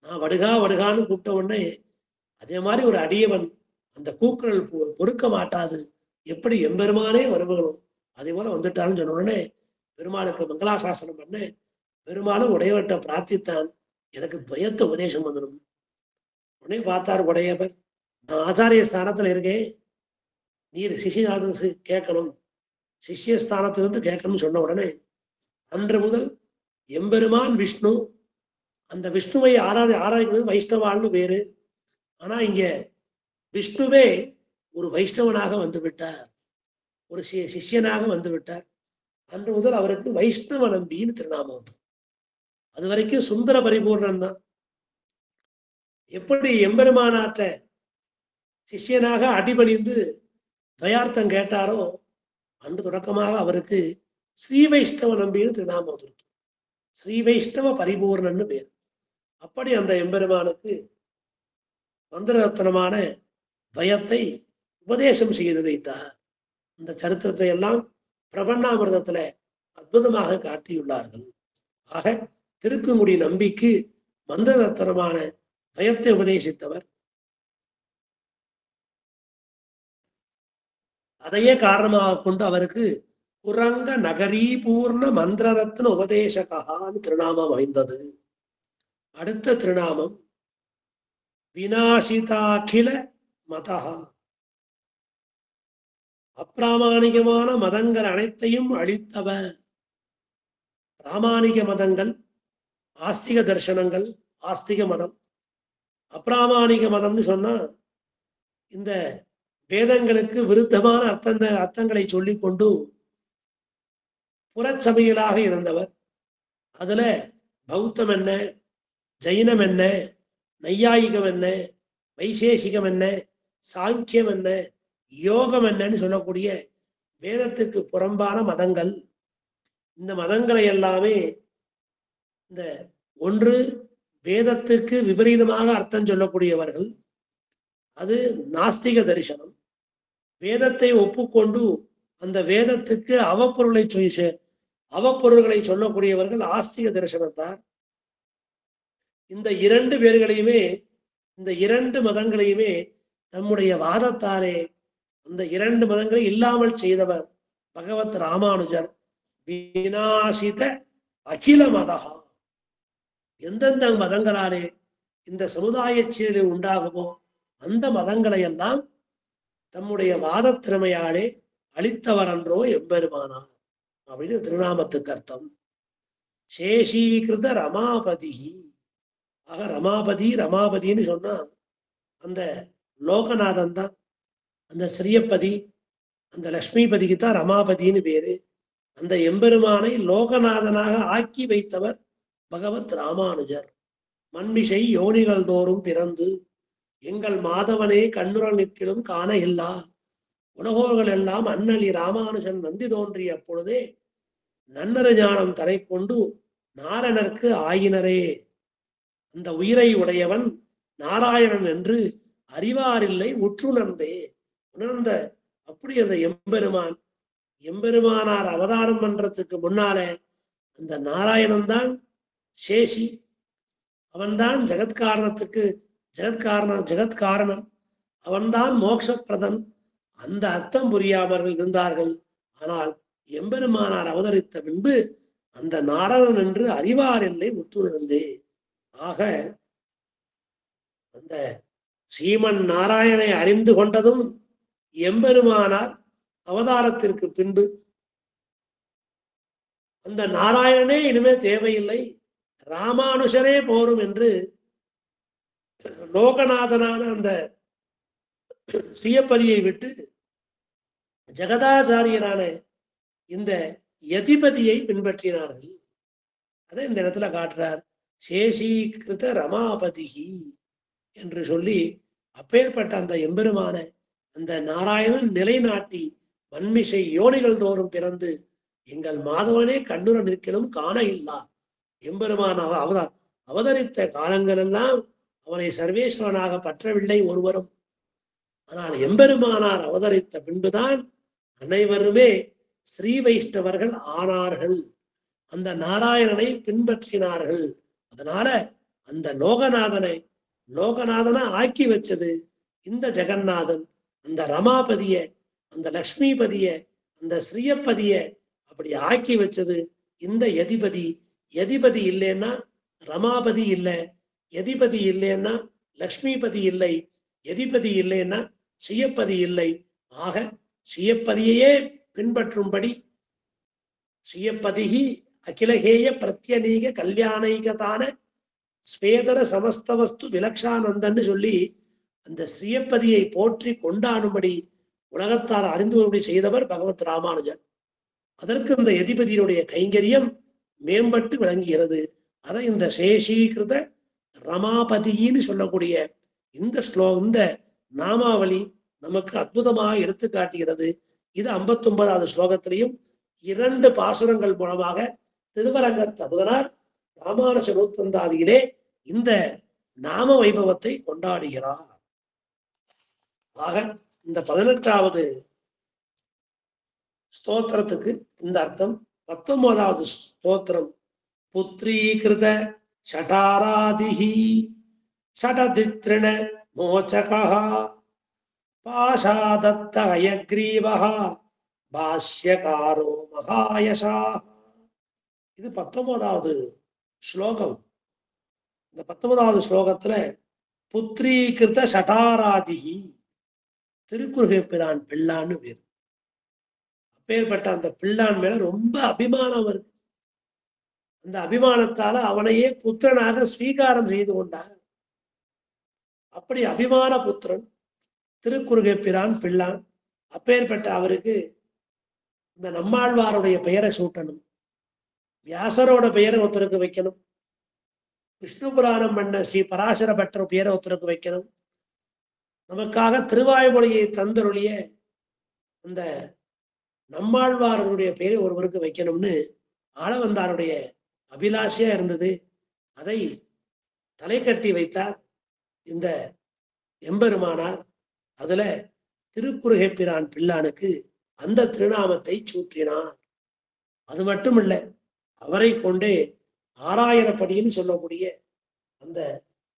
நான் வடுகா வடுகான்னு கூப்பிட்ட உடனே அதே மாதிரி ஒரு அடியவன் அந்த கூக்குரல் பொறுக்க மாட்டாது, எப்படி எம்பெருமானே வருவனும் அதே போல வந்துட்டான்னு சொன்ன உடனே பெருமாளுக்கு மங்களாசாசனம் பண்ண பெருமாளும் உடையவர்கிட்ட பிரார்த்தித்தான், எனக்கு துவயத்தை உபதேசம் பண்ணணும். உடனே பார்த்தார் உடையவர், நான் ஆச்சாரிய ஸ்தானத்துல இருக்கேன், நீர் சிஷியஸ்தானத்து கேட்கணும், சிஷியஸ்தானத்திலிருந்து கேட்கணும்னு சொன்ன உடனே அன்று முதல் எம்பெருமான் விஷ்ணு, அந்த விஷ்ணுவை ஆராய்க்கிறது வைஷ்ணவான்னு பேரு. ஆனா இங்க விஷ்ணுவே ஒரு வைஷ்ணவனாக வந்து விட்டார், ஒரு சிஷ்யனாக வந்து விட்டார். அன்று முதல் அவருக்கு வைஷ்ணவ நம்பின்னு திருநாமம் வந்து. அது வரைக்கும் சுந்தர பரிபூர்ணன் தான். எப்படி எம்பெருமானாற்ற சிஷ்யனாக அடிபணிந்து தயார்த்தம் கேட்டாரோ அன்று தொடக்கமாக அவருக்கு ஸ்ரீ வைஷ்ணவ நம்பின்னு திருநாமம் வந்துருக்கு. ஸ்ரீ வைஷ்ணவ பரிபூர்ணன்னு பேர். அப்படி அந்த எம்பெருமானுக்கு மந்திரரத்னமான துவயத்தை உபதேசம் செய்து வைத்தார். இந்த சரித்திரத்தை எல்லாம் பிரபன்னாமிர்தத்துல அற்புதமாக காட்டியுள்ளார்கள். ஆக திருக்குங்குடி நம்பிக்கு மந்திரரத்னமான துவயத்தை உபதேசித்தவர். அதையே காரணமாக கொண்டு அவருக்கு குரங்க நகரி பூர்ண மந்திரரத்ன உபதேசகான்னு திருநாமம் அமைந்தது. அடுத்த திருநாமம் விநாசிதாகில மதஹா, அப்பிராமாணிகமான மதங்கள் அனைத்தையும் அழித்தவர். பிராமாணிக மதங்கள், ஆஸ்திக தர்சனங்கள், ஆஸ்திக மதம். அப்பிராமாணிக மதம்னு சொன்னா இந்த வேதங்களுக்கு விருத்தமான அர்த்தங்களை சொல்லிக் கொண்டு புறச்சமையலாக இருந்தவர். அதுல பௌத்தம் என்ன, ஜைனம் என்ன, நையாயிகம் என்ன, வைசேஷிகம் என்ன, சாங்கியம் என்ன, யோகம் என்னன்னு சொல்லக்கூடிய வேதத்துக்கு புறம்பான மதங்கள். இந்த மதங்களை எல்லாமே இந்த ஒன்று வேதத்துக்கு விபரீதமாக அர்த்தம் சொல்லக்கூடியவர்கள், அது நாஸ்திக தரிசனம். வேதத்தை ஒப்புக்கொண்டு அந்த வேதத்துக்கு அவப்பொருள்களை சொல்லக்கூடியவர்கள் ஆஸ்திக தரிசனத்தார். இந்த இரண்டு பேர்களையுமே, இந்த இரண்டு மதங்களையுமே தம்முடைய வாதத்தாலே அந்த இரண்டு மதங்களை இல்லாமல் செய்தவர் பகவத் ராமானுஜர். விநாசித அகில மதஹா, எந்தெந்த மதங்களாலே இந்த சமுதாய சீரழி உண்டாகுமோ அந்த மதங்களை எல்லாம் தம்முடைய வாத திறமையாலே அளித்தவர் அன்றோ எம்பெருமானார் அப்படின்னு திருநாமத்துக்கு அர்த்தம். சேஷீகிருத ரமாபதி. ஆக ரமாபதின்னு சொன்னா அந்த லோகநாதன் தான். அந்த ஸ்ரீயப்பதி, அந்த லக்ஷ்மிபதிக்கு தான் ரமாபதினு பேரு. அந்த எம்பெருமானை லோகநாதனாக ஆக்கி வைத்தவர் பகவத் ராமானுஜர். மண்மிசை யோனிகள் தோறும் பிறந்து எங்கள் மாதவனே கண்ணுரல் நிற்கிலும் காண இல்லா உலகோர்கள் எல்லாம் அண்ணலி ராமானுஜன் நந்தி தோன்றிய பொழுதே நன்னரு ஞானம் தலை கொண்டு நாரணர்க்கு ஆயினரே. அந்த உயிரை உடையவன் நாராயணன் என்று அறிவாரில்லை உற்றுணர்ந்தே. உணர்ந்த அப்படி அந்த எம்பெருமானார் அவதாரம் பண்றதுக்கு முன்னால அந்த நாராயணன் தான் சேஷி, அவன்தான் ஜெகத்காரணன், அவன்தான் மோட்சப்பிரதன். அந்த அர்த்தம் புரியாமர்கள் இருந்தார்கள். ஆனால் எம்பெருமானார் அவதரித்த பின்பு அந்த நாராயணன் என்று அறிவாரில்லை உற்றுணர்ந்தே. ஆக அந்த ஸ்ரீமன் நாராயணனை அறிந்து கொண்டதும் எம்பெருமானார் அவதாரத்திற்கு பின்பு. அந்த நாராயணனே இனிமே தேவையில்லை, ராமானுஷரே போரும் என்று லோகநாதனான அந்த ஸ்ரீயப்பதியை விட்டு ஜெகதாச்சாரியரான இந்த யதிபதியை பின்பற்றினார்கள். அதை இந்த இடத்துல காட்டுறார். சேஷீகிருத ரமாபதி என்று சொல்லி அப்பேற்பட்ட அந்த எம்பெருமான அந்த நாராயணன் நிலைநாட்டி வன்மிசை யோனிகள் தோறும் பிறந்து எங்கள் மாதவனே கண்ணுர நிற்கலும் காண இல்லா. எம்பெருமான அவதரித்த காலங்கள் எல்லாம் அவனை சர்வேஸ்வரனாக பற்றவில்லை ஒருவரும். ஆனால் எம்பெருமானார் அவதரித்த பின்புதான் அனைவருமே ஸ்ரீ வைஷ்ணவர்கள் ஆனார்கள், அந்த நாராயணனை பின்பற்றினார்கள். அதனால அந்த லோகநாதனை ஆக்கி வச்சது இந்த ஜெகநாதன். அந்த ரமாபதிய, அந்த லக்ஷ்மிபதிய, அந்த ஸ்ரீயப்பதிய அப்படி ஆக்கி வச்சது இந்த யதிபதி. யதிபதி இல்லைன்னா ரமாபதி இல்லை, யதிபதி இல்லைன்னா லக்ஷ்மிபதி இல்லை, யதிபதி இல்லைன்னா ஸ்ரீயப்பதி இல்லை. ஆக ஸ்ரீயப்பதியையே பின்பற்றும்படி ஸ்ரீயப்பதிகி அகிலகேய பிரத்யநீக கல்யாணைகதான ஸ்வேதர சமஸ்தவஸ்து விலக்ஷானந்தன்னு சொல்லி அந்த ஸ்ரீயப்பதியை போற்றி கொண்டாடும்படி உலகத்தார் அறிந்து கொள்ளும்படி செய்தவர் பகவத் ராமானுஜர். அதற்கு இந்த யதிபதியினுடைய கைங்கரியம் மேம்பட்டு விளங்குகிறது. அதை இந்த சேஷீகிருத ரமாபதியின்னு சொல்லக்கூடிய இந்த நாமாவளி நமக்கு அற்புதமாக எடுத்து காட்டுகிறது. இது 59வது ஸ்லோகத்திலையும் 2 பாசுரங்கள் மூலமாக திருவரங்கத் அமுதனார் ராமானுஜ நூற்றந்தாதியிலே இந்த நாம வைபவத்தை கொண்டாடுகிறார். ஆக இந்த 18வது ஸ்தோத்திரத்துக்கு இந்த அர்த்தம். 19வது ஸ்தோத்திரம் புத்ரீகிருத ஷடாராதிஹி ஷடதித்ரிண மோச்சகஹ பாஷாதத்த அயக்ரீவஹ பாஷ்யகாரோ மகாயசாஹ. இது 19வது ஸ்லோகம். இந்த 19வது ஸ்லோகத்துல புத்ரீகிருத ஷடாராதிஹி, திருக்குறுகை பிரான் பிள்ளான்னு பேர். அப்பேற்பட்ட அந்த பிள்ளான் மேல ரொம்ப அபிமானம் இருக்கு. அந்த அபிமானத்தால அவனையே புத்திரனாக ஸ்வீகாரம் செய்து கொண்டார். அப்படி அபிமான புத்திரன் திருக்குறுகை பிரான் பிள்ளான். அப்பேற்பட்ட அவருக்கு இந்த நம்மாழ்வாருடைய பெயரை சூட்டணும், வியாசரோட பெயரை ஒருத்தருக்கு வைக்கணும், விஷ்ணு புராணம் பண்ண ஸ்ரீ பராசர பட்டர் பெயரை ஒருத்தருக்கு வைக்கணும், நமக்காக திருவாய்மொழியை தந்தருளிய அந்த நம்மாழ்வாருடைய பெயரை ஒருவருக்கு வைக்கணும்னு ஆளவந்தாருடைய அபிலாஷையா இருந்தது. அதை தலை கட்டி வைத்தார் இந்த எம்பெருமானார். அதுல திருக்குறுகை பிரான் பிள்ளானுக்கு அந்த திருநாமத்தை சூற்றினார். அது மட்டும் இல்ல, அவரை கொண்டே 6000 படின்னு சொல்லக்கூடிய அந்த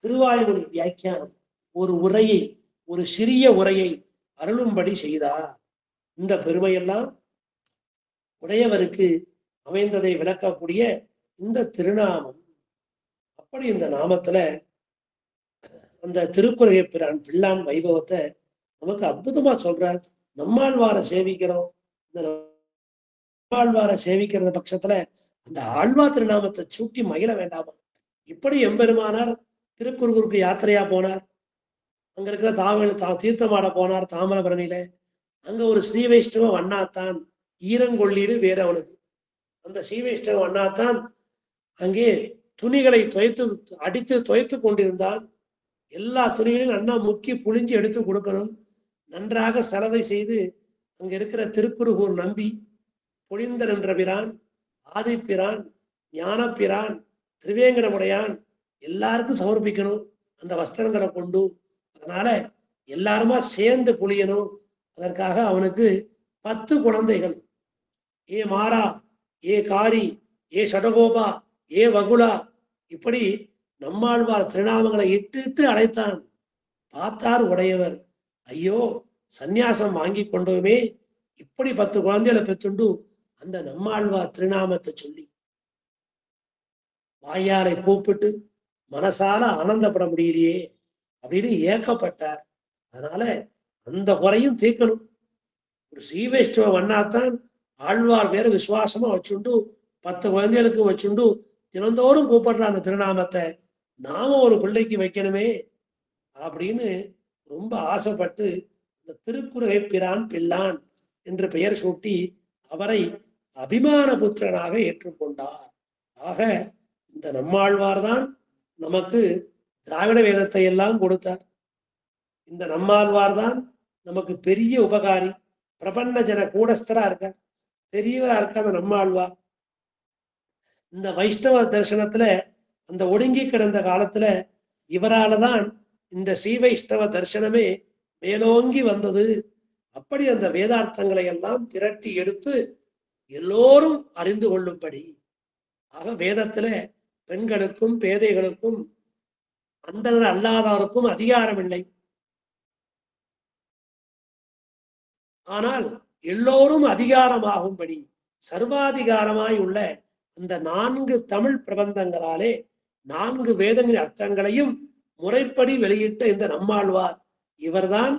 திருவாய்மொழி வியாக்கியானம் ஒரு சிறிய உரையை அருளும்படி செய்தார். இந்த பெருமையெல்லாம் உடையவருக்கு அமைந்ததை விளக்கக்கூடிய இந்த திருநாமம். அப்படி இந்த நாமத்துல அந்த திருக்குறுகை பிரான் பிள்ளான் வைபவத்தை நமக்கு அற்புதமா சொல்றார். நம்மாழ்வாரை சேவிக்கிறோம். இந்த நம்மாழ்வாரை சேவிக்கிற பட்சத்துல அந்த ஆழ்வார் திருநாமத்தை சூட்டி மகிழ வேண்டாமா? இப்படி எம்பெருமானார் திருக்குறுகூருக்கு யாத்திரையா போனார். அங்க இருக்கிற தீர்த்தமாட போனார் தாமிரபரணியில. அங்க ஒரு ஸ்ரீ வைஷ்ணவ வண்ணாத்தான் ஈரங்கொள்ளின்னு வேற அவனுக்கு. அந்த ஸ்ரீ வைஷ்ணவ வண்ணாத்தான் அங்கே துணிகளை அடித்து துவைத்து கொண்டிருந்தான். எல்லா துணிகளையும் நன்னா முக்கி புழிஞ்சு எடுத்து கொடுக்கணும், நன்றாக சலவை செய்து அங்க இருக்கிற திருக்குறுகூர் நம்பி, பொழிந்தர் என்ற பிரான், ஆதிப்பிரான், ஞானப்பிரான், திருவேங்கடமுடையான் எல்லாருக்கும் சமர்ப்பிக்கணும் அந்த வஸ்திரங்களை கொண்டு. அதனால எல்லாருமா சேர்ந்து பொழியணும். அதற்காக அவனுக்கு 10 குழந்தைகள். ஏ மாறா, ஏ காரி, ஏ சடகோபா, ஏ வகுலா, இப்படி நம்மாழ்வார் திருநாமங்களை இட்டு அழைத்தான். பார்த்தார் உடையவர், ஐயோ சந்நியாசம் வாங்கி கொண்டோமே, இப்படி 10 குழந்தைகளை பெற்றுண்டு அந்த நம்மாழ்வார் திருநாமத்தை சொல்லி வாயாரை கூப்பிட்டு மனசால ஆனந்தப்பட முடியலையே அப்படின்னு ஏக்கப்பட்டார். அதனால அந்த குறையும் தீர்க்கணும். ஒரு ஸ்ரீவைஷ்ணவ வண்ணாத்தான் ஆழ்வார் வேற விசுவாசமா வச்சுண்டு 10 குழந்தைகளுக்கும் வச்சுண்டு தினந்தோறும் கூப்பிடுற அந்த திருநாமத்தை நாம ஒரு பிள்ளைக்கு வைக்கணுமே அப்படின்னு ரொம்ப ஆசைப்பட்டு இந்த திருக்குறுகை பிரான் பிள்ளான் என்று பெயர் சூட்டி அவரை அபிமான புத்திரனாக ஏற்றுக்கொண்டார். ஆக இந்த நம்மாழ்வார் தான் நமக்கு திராவிட வேதத்தை எல்லாம் கொடுத்தார். இந்த நம்மாழ்வார் தான் நமக்கு பெரிய உபகாரி, பிரபன்ன ஜன கூடஸ்தரா இருக்கார், பெரியவரா இருக்க அந்த நம்மாழ்வார். இந்த வைஷ்ணவ தரிசனத்துல அந்த ஒடுங்கி கிடந்த காலத்துல இவரால தான் இந்த ஸ்ரீ வைஷ்ணவ தரிசனமே மேலோங்கி வந்தது. அப்படி அந்த வேதார்த்தங்களை எல்லாம் திரட்டி எடுத்து எல்லோரும் அறிந்து கொள்ளும்படி. ஆக வேதத்துல பெண்களுக்கும் பேதைகளுக்கும் அந்தனர் அல்லாதாருக்கும் அதிகாரம் இல்லை. ஆனால் எல்லோரும் அதிகாரமாகும்படி சர்வாதிகாரமாய் உள்ள அந்த 4 தமிழ் பிரபந்தங்களாலே 4 வேதங்களின் அர்த்தங்களையும் முறைப்படி வெளியிட்ட இந்த நம்மாழ்வார் இவர்தான்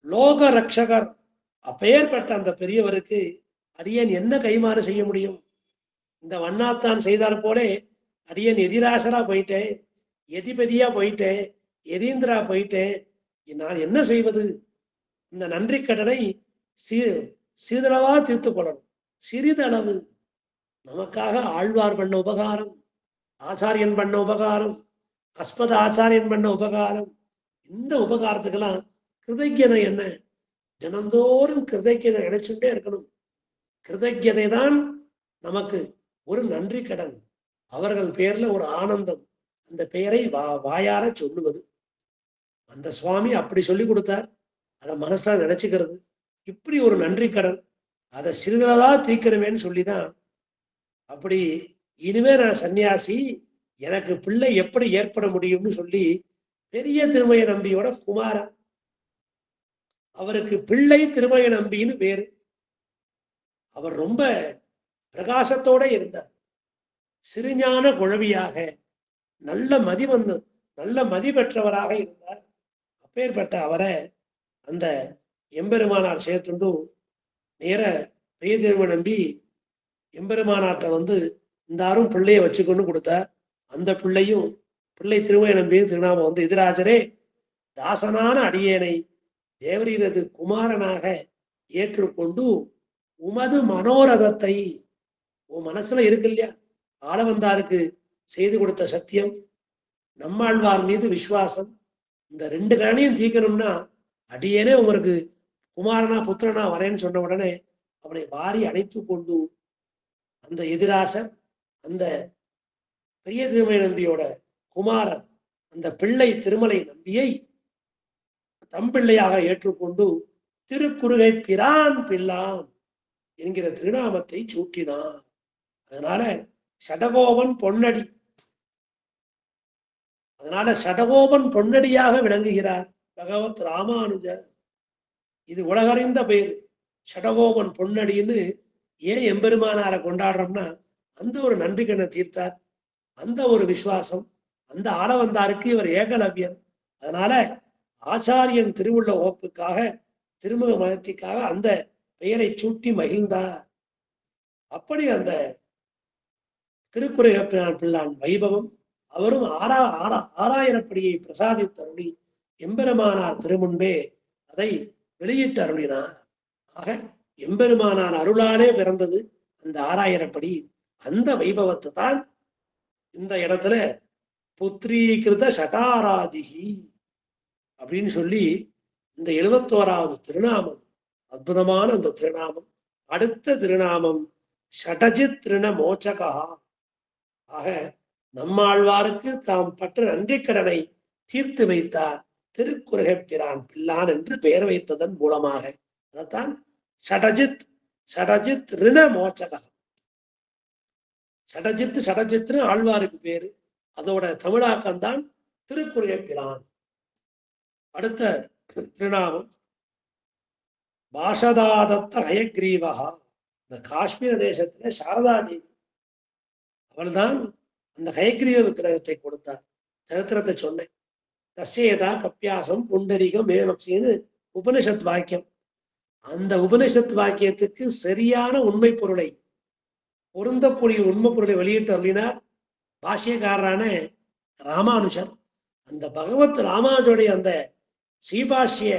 லோக ரட்சகர். அப்பெயர்பட்ட அந்த பெரியவருக்கு அடியேன் என்ன கைமாறு செய்ய முடியும்? இந்த வண்ணாத்தான் செய்தார் போலே அடியேன் எதிராசரா போயிட்டேன், எதிபதியா போயிட்டேன், எதீந்திரா போயிட்டேன், நான் என்ன செய்வது? இந்த நன்றி கடனை சிறிதளவா தீர்த்து கொள்ளணும். சிறிதளவு நமக்காக ஆழ்வார் பண்ண உபகாரம், ஆச்சாரியன் பண்ண உபகாரம், அஸ்மத ஆச்சாரியன் பண்ண உபகாரம், இந்த உபகாரத்துக்கெல்லாம் கிருதஜ்ஞதை என்ன? தினந்தோறும் கிருதஜ்ஞதை நினைச்சுட்டே இருக்கணும். கிருதஜ்ஞதை தான் நமக்கு ஒரு நன்றி கடன், அவர்கள் பேர்ல ஒரு ஆனந்தம், அந்த பெயரை வாயார சொல்லுவது. அந்த சுவாமி அப்படி சொல்லி கொடுத்தார், அதை மனசா நினைச்சுக்கிறது. இப்படி ஒரு நன்றி கடன், அதை சிறிதளவா தீர்க்கணுமேன்னு சொல்லிதான் அப்படி இனிமே நான் சன்னியாசி, எனக்கு பிள்ளை எப்படி ஏற்பட முடியும்னு சொல்லி பெரிய திருமய நம்பியோட குமாரன், அவருக்கு பிள்ளை திருமய நம்பின்னு பேரு. அவர் ரொம்ப பிரகாசத்தோட இருந்தார், சிறுஞான குழவியாக, நல்ல மதிவந்தம், நல்ல மதி பெற்றவராக இருந்தார். அப்பேற்பட்ட அவரை அந்த எம்பெருமானார் சேர்த்துண்டு நேர பெரிய திருமய நம்பி எம்பெருமானார்ட்ட இந்தாரும் பிள்ளைய வச்சுக்கொண்டு கொடுத்தார். அந்த பிள்ளையும் பிள்ளை திருமய நம்பியும் திருநாமம் எதிராஜரே, தாசனான அடியேனை தேவரீரது குமாரனாக ஏற்றுக்கொண்டு உமது மனோரதத்தை, உன் மனசுல இருக்கு இல்லையா, ஆளவந்தாருக்கு செய்து கொடுத்த சத்தியம், நம்மாழ்வார் மீது விசுவாசம், இந்த 2 கரணையும் தீர்க்கணும்னா அடியேனே உங்களுக்கு குமாரனா புத்திரனா வரேன்னு சொன்ன உடனே அவனை வாரி அணைத்து கொண்டு அந்த எதிராசர், அந்த பெரிய திருமலை நம்பியோட குமாரன், அந்த பிள்ளை திருமலை நம்பியை தம்பிள்ளையாக ஏற்றுக்கொண்டு திருக்குறுகை பிரான் பிள்ளான் என்கிற திருநாமத்தை சூட்டினான். அதனால சடகோபன் பொன்னடி, அதனால சடகோபன் பொன்னடியாக விளங்குகிறார் பகவத் ராமானுஜர். இது உலகறிந்த பெயர் சடகோபன் பொன்னடின்னு. ஏன் எம்பெருமானாரை கொண்டாடுறோம்னா அந்த ஒரு நன்றி கண்ணை தீர்த்தார், அந்த ஒரு விசுவாசம், அந்த ஆளவந்தாருக்கு இவர் ஏகலவ்யர். அதனால ஆச்சாரியன் திருவுள்ள ஓப்புக்காக, திருமுக மதத்திற்காக அந்த பெயரை சூட்டி மகிழ்ந்தார். அப்படி அந்த திருக்குறுகை பிள்ளான் வைபவம், அவரும் ஆறாயிரப்படியை பிரசாதித்தருளி எம்பெருமானார் திருமுன்பே அதை வெளியிட்டு அருளினார். ஆக எம்பெருமானார் அருளாலே பிறந்தது அந்த 6000படி. அந்த வைபவத்தை தான் இந்த இடத்துல புத்ரீகிருத சட்டாராதிகி அப்படின்னு சொல்லி இந்த 71வது திருநாமம் அற்புதமான அந்த திருநாமம். அடுத்த திருநாமம் ஷடஜித் திருண மோச்சகா. ஆக நம்மாழ்வாருக்கு தாம் பற்ற நன்றிக்கடனை தீர்த்து வைத்தார் திருக்குறுகை பிரான் பிள்ளான் என்று பெயர் வைத்ததன் மூலமாக. அதைத்தான் ஷடஜித் ஷடஜித் ரிண மோச்சகா. ஷடஜித்னு ஆழ்வாருக்கு பேரு, அதோட தமிழாக்கம்தான் திருக்குறுகை பிரான். அடுத்த திருநாமம் பாஷதாதத்த ஹயக்ரீவகா. இந்த காஷ்மீர தேசத்துல சாரதா தேவி அவள்தான் அந்த ஹயக்ரீவ விக்கிரகத்தை கொடுத்தார். சரித்திரத்தை சொன்னேன். தஸ்யேதா கப்பியாசம் புண்டரிகம் மேமக்ஷின்னு உபனிஷத் வாக்கியம். அந்த உபனிஷத் வாக்கியத்துக்கு சரியான உண்மை பொருளை, பொருந்தக்கூடிய உண்மை பொருளை வெளியிட்டு அருளினார் பாஷ்யக்காரரான ராமானுஜர். அந்த பகவத் ராமானுஜருடைய அந்த ஸ்ரீபாஷ்ய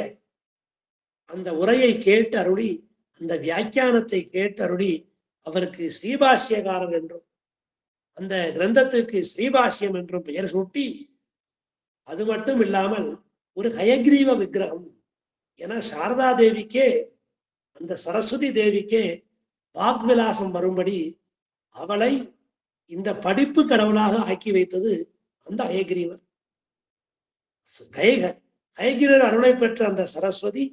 அந்த உரையை கேட்டு அருளி, அந்த வியாக்கியானத்தை கேட்டு அருளி அவருக்கு ஸ்ரீபாஷ்யக்காரர் என்றும் அந்த கிரந்தத்துக்கு ஸ்ரீபாஷ்யம் என்றும் பெயர் சூட்டி, அது மட்டும் இல்லாமல் ஒரு ஹயக்ரீவ விக்கிரகம் என சாரதா தேவிக்கே, அந்த சரஸ்வதி தேவிக்கே வாக்விலாசம் வரும்படி அவளை இந்த படிப்பு கடவுளாக ஆக்கி வைத்தது அந்த ஹயக்ரீவர். ஹயக்ரீவர் அருளை பெற்ற அந்த சரஸ்வதி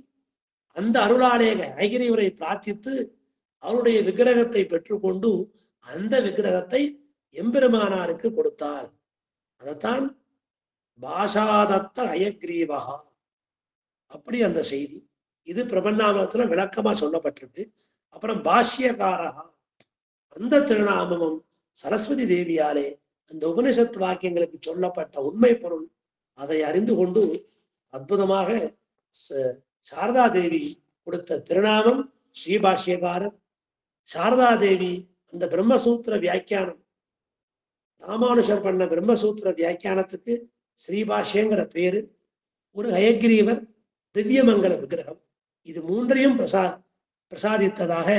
அந்த அருளாலேக ஹயக்ரீவரை பிரார்த்தித்து அவருடைய விக்கிரகத்தை பெற்றுக்கொண்டு அந்த விக்கிரகத்தை எம்பெருமானாருக்கு கொடுத்தார். அதைத்தான் பாஷாதத்த ஹயக்ரீவகா அப்படி அந்த செய்தி. இது பிரபன்னாமத்துல விளக்கமா சொல்லப்பட்டிருக்கு. அப்புறம் பாஷ்யகாரகா, அந்த திருநாமமும் சரஸ்வதி தேவியாலே அந்த உபனிஷத் வாக்கியங்களுக்கு சொல்லப்பட்ட உண்மை பொருள் அதை அறிந்து கொண்டு அற்புதமாக சாரதா தேவி கொடுத்த திருநாமம் ஸ்ரீபாஷ்யகாரர். சாரதா தேவி அந்த பிரம்மசூத்திர வியாக்கியானம், ராமானுஷர் பண்ண பிரம்மசூத்திர வியாக்கியானத்துக்கு ஸ்ரீபாஷ்யங்கிற பேரு. ஒரு ஹயக்ரீவர் திவ்யமங்கல விக்கிரகம். இது மூன்றையும் பிரசாதித்ததாக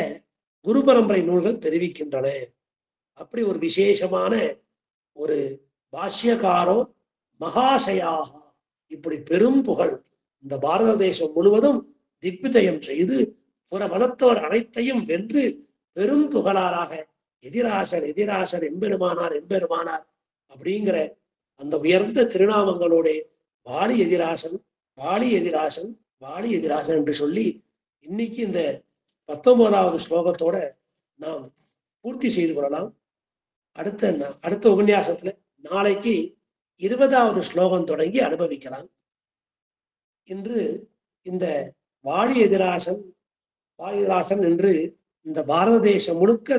குரு பரம்பரை நூல்கள் தெரிவிக்கின்றன. அப்படி ஒரு விசேஷமான ஒரு பாஷ்யகாரோ மகாசயாக, இப்படி பெரும் புகழ் இந்த பாரத தேசம் முழுவதும் திக்விஜயம் செய்து புற மதத்தோர் அனைத்தையும் வென்று பெரும் புகழாராக எதிராசர் எம்பெருமானார் அப்படிங்கிற அந்த உயர்ந்த திருநாமங்களோட வாலி எதிராசன் என்று சொல்லி இன்னைக்கு இந்த 19வது ஸ்லோகத்தோட நாம் பூர்த்தி செய்து கொள்ளலாம். அடுத்த உபன்யாசத்துல நாளைக்கு 20வது ஸ்லோகம் தொடங்கி அனுபவிக்கலாம். இன்று இந்த வாலி எதிராசன் என்று இந்த பாரத தேசம் முழுக்க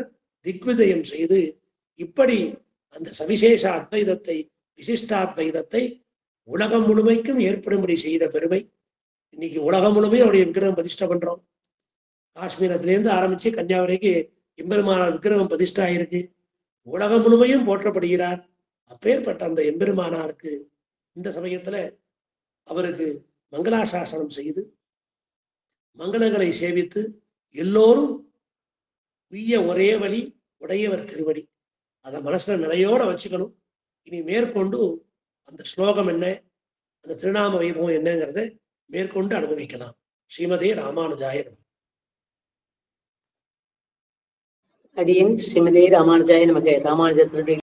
திக்விஜயம் செய்து இப்படி அந்த சவிசேஷ அத்வைதத்தை, விசிஷ்டாத்வைதத்தை உலகம் முழுமைக்கும் ஏற்படும்படி செய்த பெருமை. இன்னைக்கு உலகம் முழுமையும் அவருடைய விக்கிரகம் பிரதிஷ்டை பண்றோம். காஷ்மீரத்திலேருந்து ஆரம்பிச்சு கன்னியாகுமரிக்கு எம்பெருமானார் விக்கிரகம் பிரதிஷ்டா இருக்கு. உலகம் முழுமையும் போற்றப்படுகிறார். அப்பேற்பட்ட அந்த எம்பெருமானாருக்கு இந்த சமயத்துல அவருக்கு மங்களாசாசனம் செய்து மங்களங்களை சேவித்து எல்லோரும் உய்ய ஒரே வழி உடையவர் திருவடி, அதை மனசுல நிலையோட வச்சுக்கணும். இனி மேற்கொண்டு அந்த ஸ்லோகம் என்ன, அந்த திருநாம வைபவம் என்னங்கிறத மேற்கொண்டு அனுபவிக்கலாம். ஸ்ரீமதே ராமானுஜாய நமக. அடியன் ஸ்ரீமதே ராமானுஜாய நமக. ராமானுஜத்தினுடைய